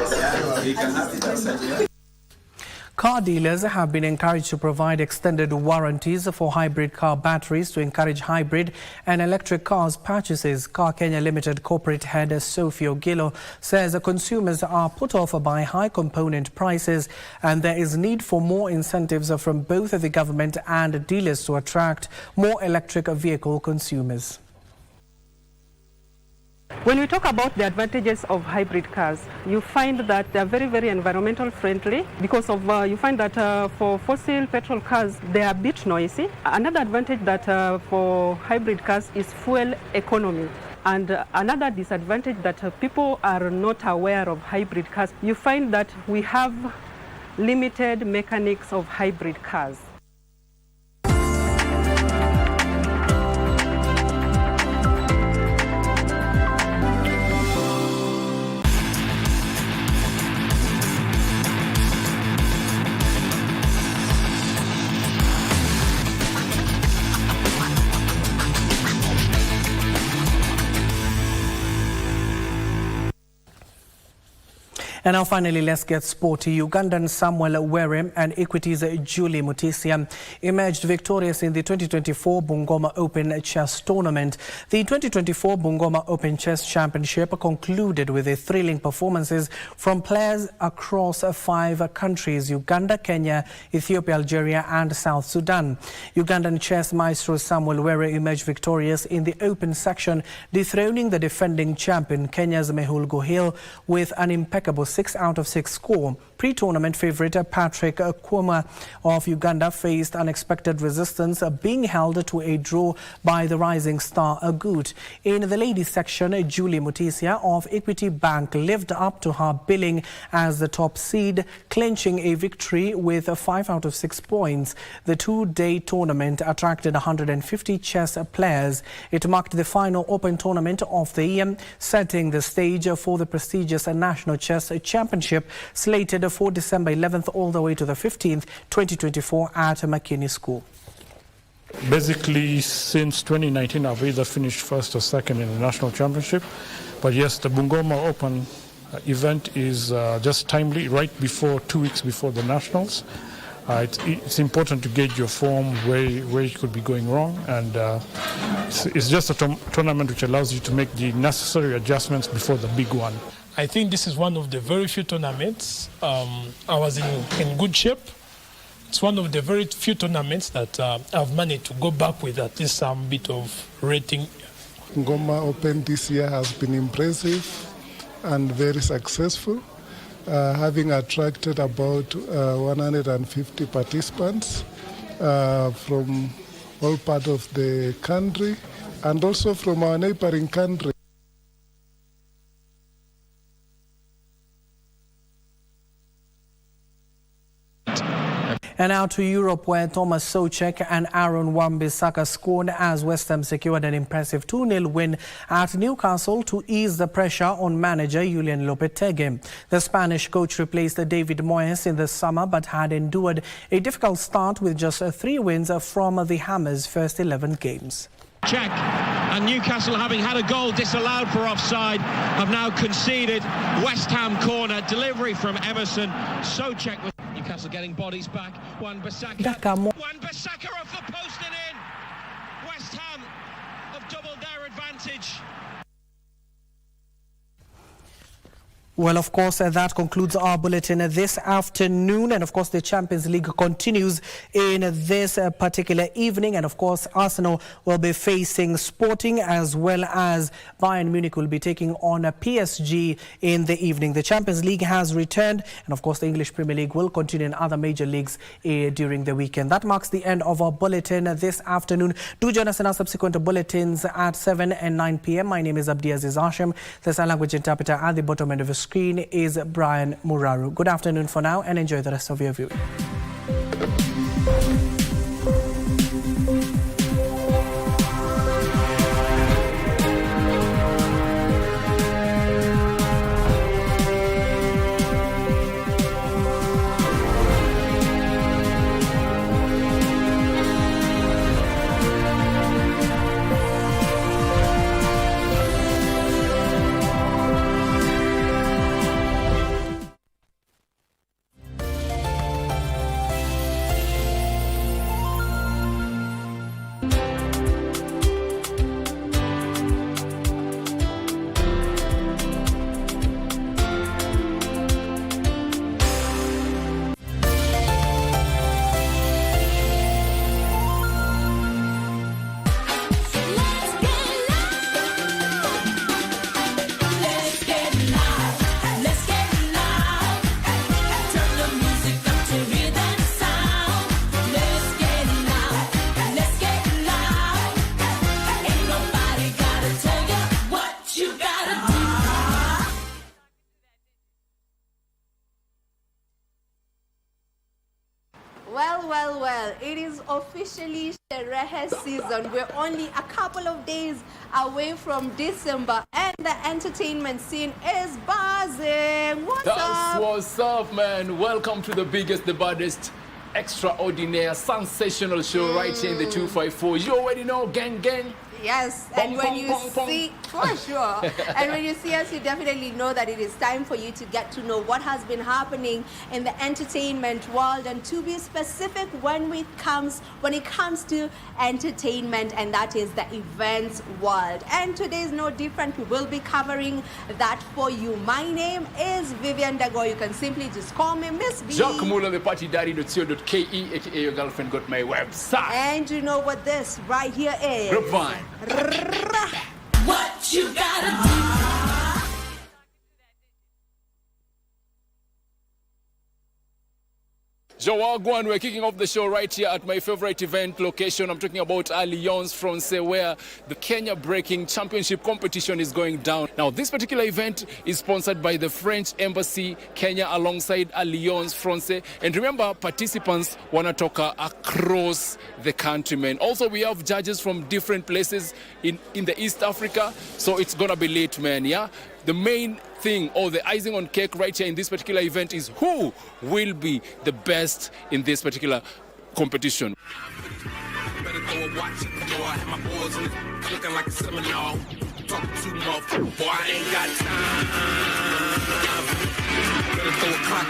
Car dealers have been encouraged to provide extended warranties for hybrid car batteries to encourage hybrid and electric cars purchases. Car Kenya Limited corporate head Sophie Ogilo says consumers are put off by high component prices and there is need for more incentives from both the government and dealers to attract more electric vehicle consumers. When we talk about the advantages of hybrid cars, you find that they are very, very environmental friendly because of you find that for fossil petrol cars, they are a bit noisy. Another advantage that for hybrid cars is fuel economy. And another disadvantage that people are not aware of hybrid cars, you find that we have limited mechanics of hybrid cars. And now finally, let's get sporty. Ugandan Samuel Were and Equity's Julie Mutisia emerged victorious in the 2024 Bungoma Open Chess Tournament. The 2024 Bungoma Open Chess Championship concluded with thrilling performances from players across 5 countries: Uganda, Kenya, Ethiopia, Algeria and South Sudan. Ugandan chess maestro Samuel Were emerged victorious in the open section, dethroning the defending champion Kenya's Mehul Gohil with an impeccable 6 out of 6 score. Pre-tournament favourite Patrick Kwoma of Uganda faced unexpected resistance, being held to a draw by the rising star Agut. In the ladies section, Julie Mutisia of Equity Bank lived up to her billing as the top seed, clinching a victory with 5 out of 6 points. The 2-day tournament attracted 150 chess players. It marked the final open tournament of the year, setting the stage for the prestigious National Chess Championship slated for December 11th all the way to the 15th, 2024 at McKinney School. Basically, since 2019, I've either finished first or second in the national championship. But yes, the Bungoma Open event is just timely, right before, 2 weeks before the nationals. It's important to gauge your form, where it could be going wrong, and it's just a tournament which allows you to make the necessary adjustments before the big one. I think this is one of the very few tournaments I was in good shape. It's one of the very few tournaments that I've managed to go back with at least some bit of rating. Ngoma Open this year has been impressive and very successful, having attracted about 150 participants from all parts of the country and also from our neighboring country. And now to Europe, where Thomas Soucek and Aaron Wan-Bissaka scored as West Ham secured an impressive 2-0 win at Newcastle to ease the pressure on manager Julian Lopetegui. The Spanish coach replaced David Moyes in the summer but had endured a difficult start with just 3 wins from the Hammers' first 11 games. Check, and Newcastle, having had a goal disallowed for offside, have now conceded. West Ham corner, delivery from Emerson. Soucek with Newcastle getting bodies back. Wan-Bissaka off the post and in. West Ham have doubled their advantage. Well, of course, that concludes our bulletin this afternoon. And, of course, the Champions League continues in this particular evening. And, of course, Arsenal will be facing Sporting, as well as Bayern Munich will be taking on PSG in the evening. The Champions League has returned. And, of course, the English Premier League will continue in other major leagues during the weekend. That marks the end of our bulletin this afternoon. Do join us in our subsequent bulletins at 7 and 9 p.m. My name is Abdiaziz Hashim. The sign language interpreter at the bottom end of the screen is Brian Muraru. Good afternoon for now and enjoy the rest of your viewing. Well, it is officially Sherehe season. We're only a couple of days away from December and the entertainment scene is buzzing. What's up, man? Welcome to the biggest, the baddest, extraordinary, sensational show right here in the 254. You already know, gang. Yes, and when you see, for sure, and when you see us, you definitely know that it is time for you to get to know what has been happening in the entertainment world, and to be specific when it comes to entertainment, and that is the events world. And today is no different. We will be covering that for you. My name is Vivian Dago. You can simply just call me Miss B. Jacques Mula, the party daddy.co.ke, aka your girlfriend got my website. And you know what this right here is? Grapevine. What you gotta do? Jawagwan, we're kicking off the show right here at my favorite event location. I'm talking about Alliance Française, where the Kenya Breaking Championship competition is going down. Now, this particular event is sponsored by the French Embassy Kenya alongside Alliance Française. And remember, participants wanatoka across the country, man. Also, we have judges from different places in the East Africa, so it's gonna be late, man, yeah? The main thing, or the icing on cake right here in this particular event, is who will be the best in this particular competition. Better go and watch it. Boy, I have my boys in it, looking like a seminar. Talk too much, boy, I ain't got time. Better throw a clock.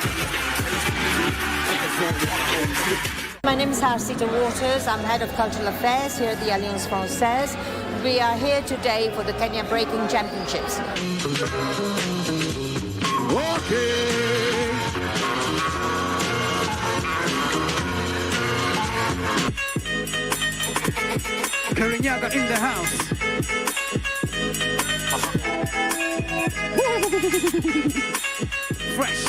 My name is Harsita Waters. I'm head of cultural affairs here at the Alliance Française. We are here today for the Kenya Breaking Championships. Karinyaga in the house. Fresh.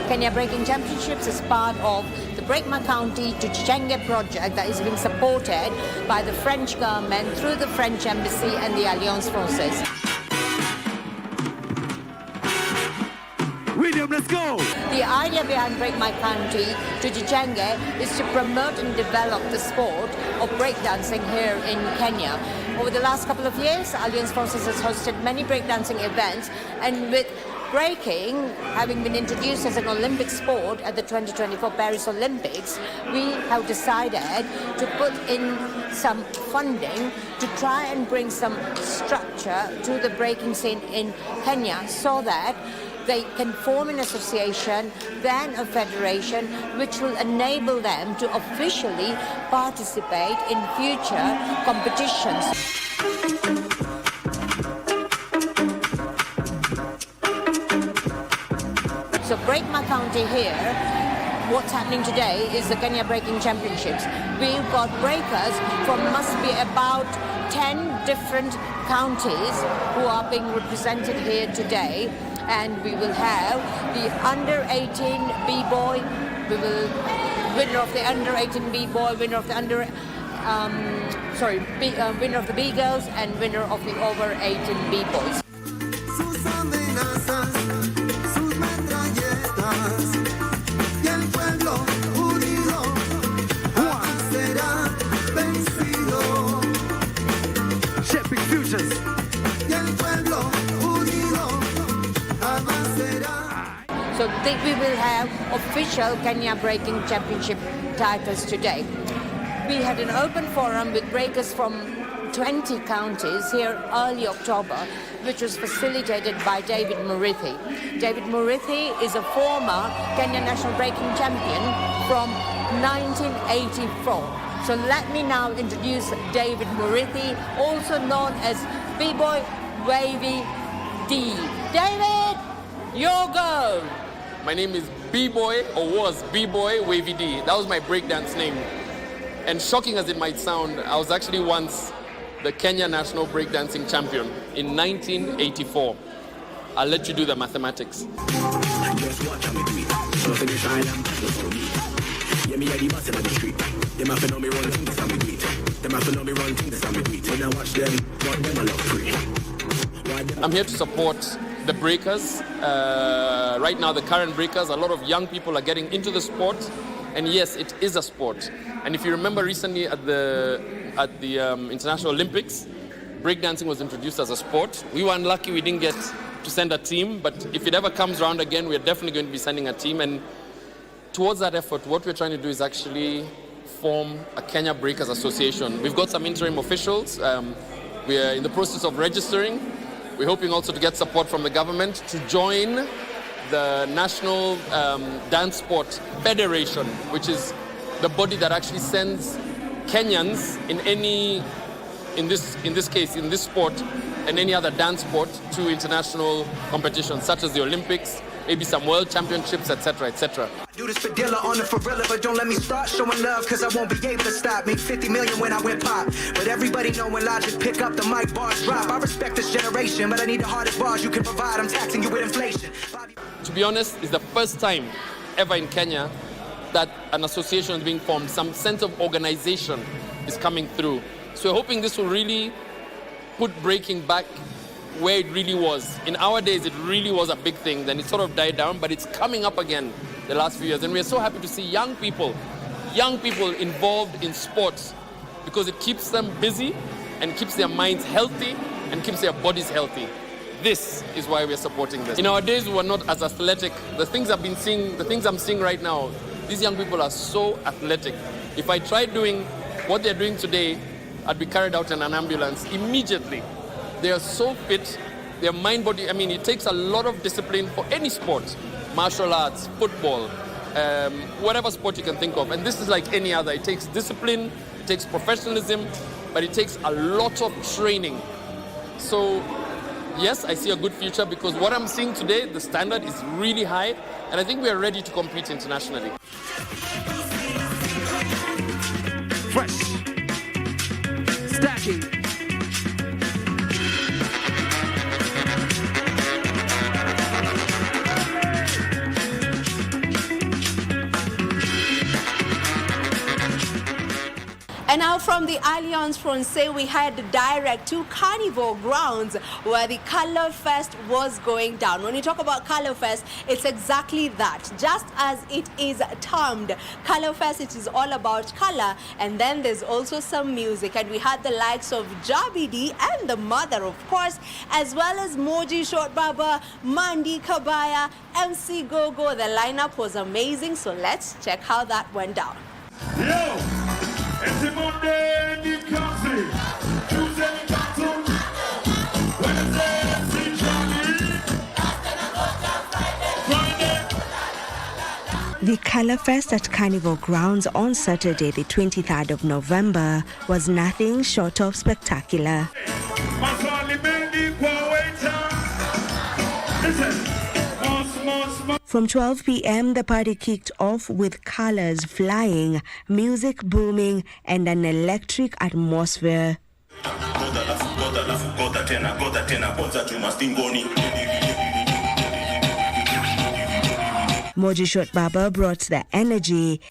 Kenya Breaking Championships is part of the Break My County to Chichenge project that is being supported by the French government through the French Embassy and the Alliance Française. William, let's go! The idea behind Break My County to Chichenge is to promote and develop the sport of breakdancing here in Kenya. Over the last couple of years, Alliance Française has hosted many breakdancing events, and with breaking having been introduced as an Olympic sport at the 2024 Paris Olympics, we have decided to put in some funding to try and bring some structure to the breaking scene in Kenya so that they can form an association, then a federation, which will enable them to officially participate in future competitions. So Break My County here, what's happening today is the Kenya Breaking Championships. We've got breakers from must be about 10 different counties who are being represented here today. And we will have the under-18 B-boy, winner of the under-18 B-boy, winner of the winner of the B-girls, and winner of the over-18 B-boys. Shaping futures. So we will have official Kenya Breaking Championship titles today. We had an open forum with breakers from 20 counties here early October, which was facilitated by David Murithi. David Murithi is a former Kenya National Breaking Champion from 1984. So let me now introduce David Murithi, also known as B-Boy Wavy D. David, your go! My name is B-Boy, or was B-Boy Wavy D. That was my breakdance name. And shocking as it might sound, I was actually once the Kenya National Breakdancing Champion in 1984. I'll let you do the mathematics. I'm here to support the breakers. Right now, the current breakers, a lot of young people are getting into the sport. And yes, it is a sport. And if you remember recently at the International Olympics, breakdancing was introduced as a sport. We were unlucky we didn't get to send a team, but if it ever comes around again, we're definitely going to be sending a team. And towards that effort, what we're trying to do is actually form a Kenya Breakers Association. We've got some interim officials. We are in the process of registering. We're hoping also to get support from the government to join the National Dance Sport Federation, which is the body that actually sends Kenyans in this case, in this sport and any other dance sport to international competitions such as the Olympics, maybe some world championships, etc., etc. Do this for Dilla on the Ferrilla, but don't let me start showing love, cause I won't be able to stop. Make 50 million when I went pop. But everybody know when Logic pick up the mic, bars drop. I respect this generation, but I need the hardest bars you can provide. I'm taxing you with inflation. To be honest, it's the first time ever in Kenya that an association is being formed. Some sense of organization is coming through. So we're hoping this will really put breaking back where it really was. In our days, it really was a big thing. Then it sort of died down, but it's coming up again the last few years. And we're so happy to see young people involved in sports because it keeps them busy and keeps their minds healthy and keeps their bodies healthy. This is why we're supporting this. In our days, we were not as athletic. The things I'm seeing right now, these young people are so athletic. If I tried doing what they're doing today, I'd be carried out in an ambulance immediately. They are so fit, their mind, body, it takes a lot of discipline for any sport, martial arts, football, whatever sport you can think of. And this is like any other. It takes discipline, it takes professionalism, but it takes a lot of training. So yes, I see a good future because what I'm seeing today, the standard is really high, and I think we are ready to compete internationally. Fresh. Stacking. And now from the Alliance Francaise, we head direct to Carnival Grounds where the Color Fest was going down. When we talk about Color Fest, it's exactly that. Just as it is termed Color Fest, it is all about color. And then there's also some music. And we had the likes of Jabidi and the mother, of course, as well as Moji Short Baba, Mandi Kabaya, MC Gogo. The lineup was amazing. So let's check how that went down. Yo! It's a Monday in country, Tuesday in Cartoon, Wednesday in Friday. The Color Fest at Carnival Grounds on Saturday, the 23rd of November, was nothing short of spectacular. From 12 p.m., the party kicked off with colors flying, music booming, and an electric atmosphere. Moji Short Baba brought the energy.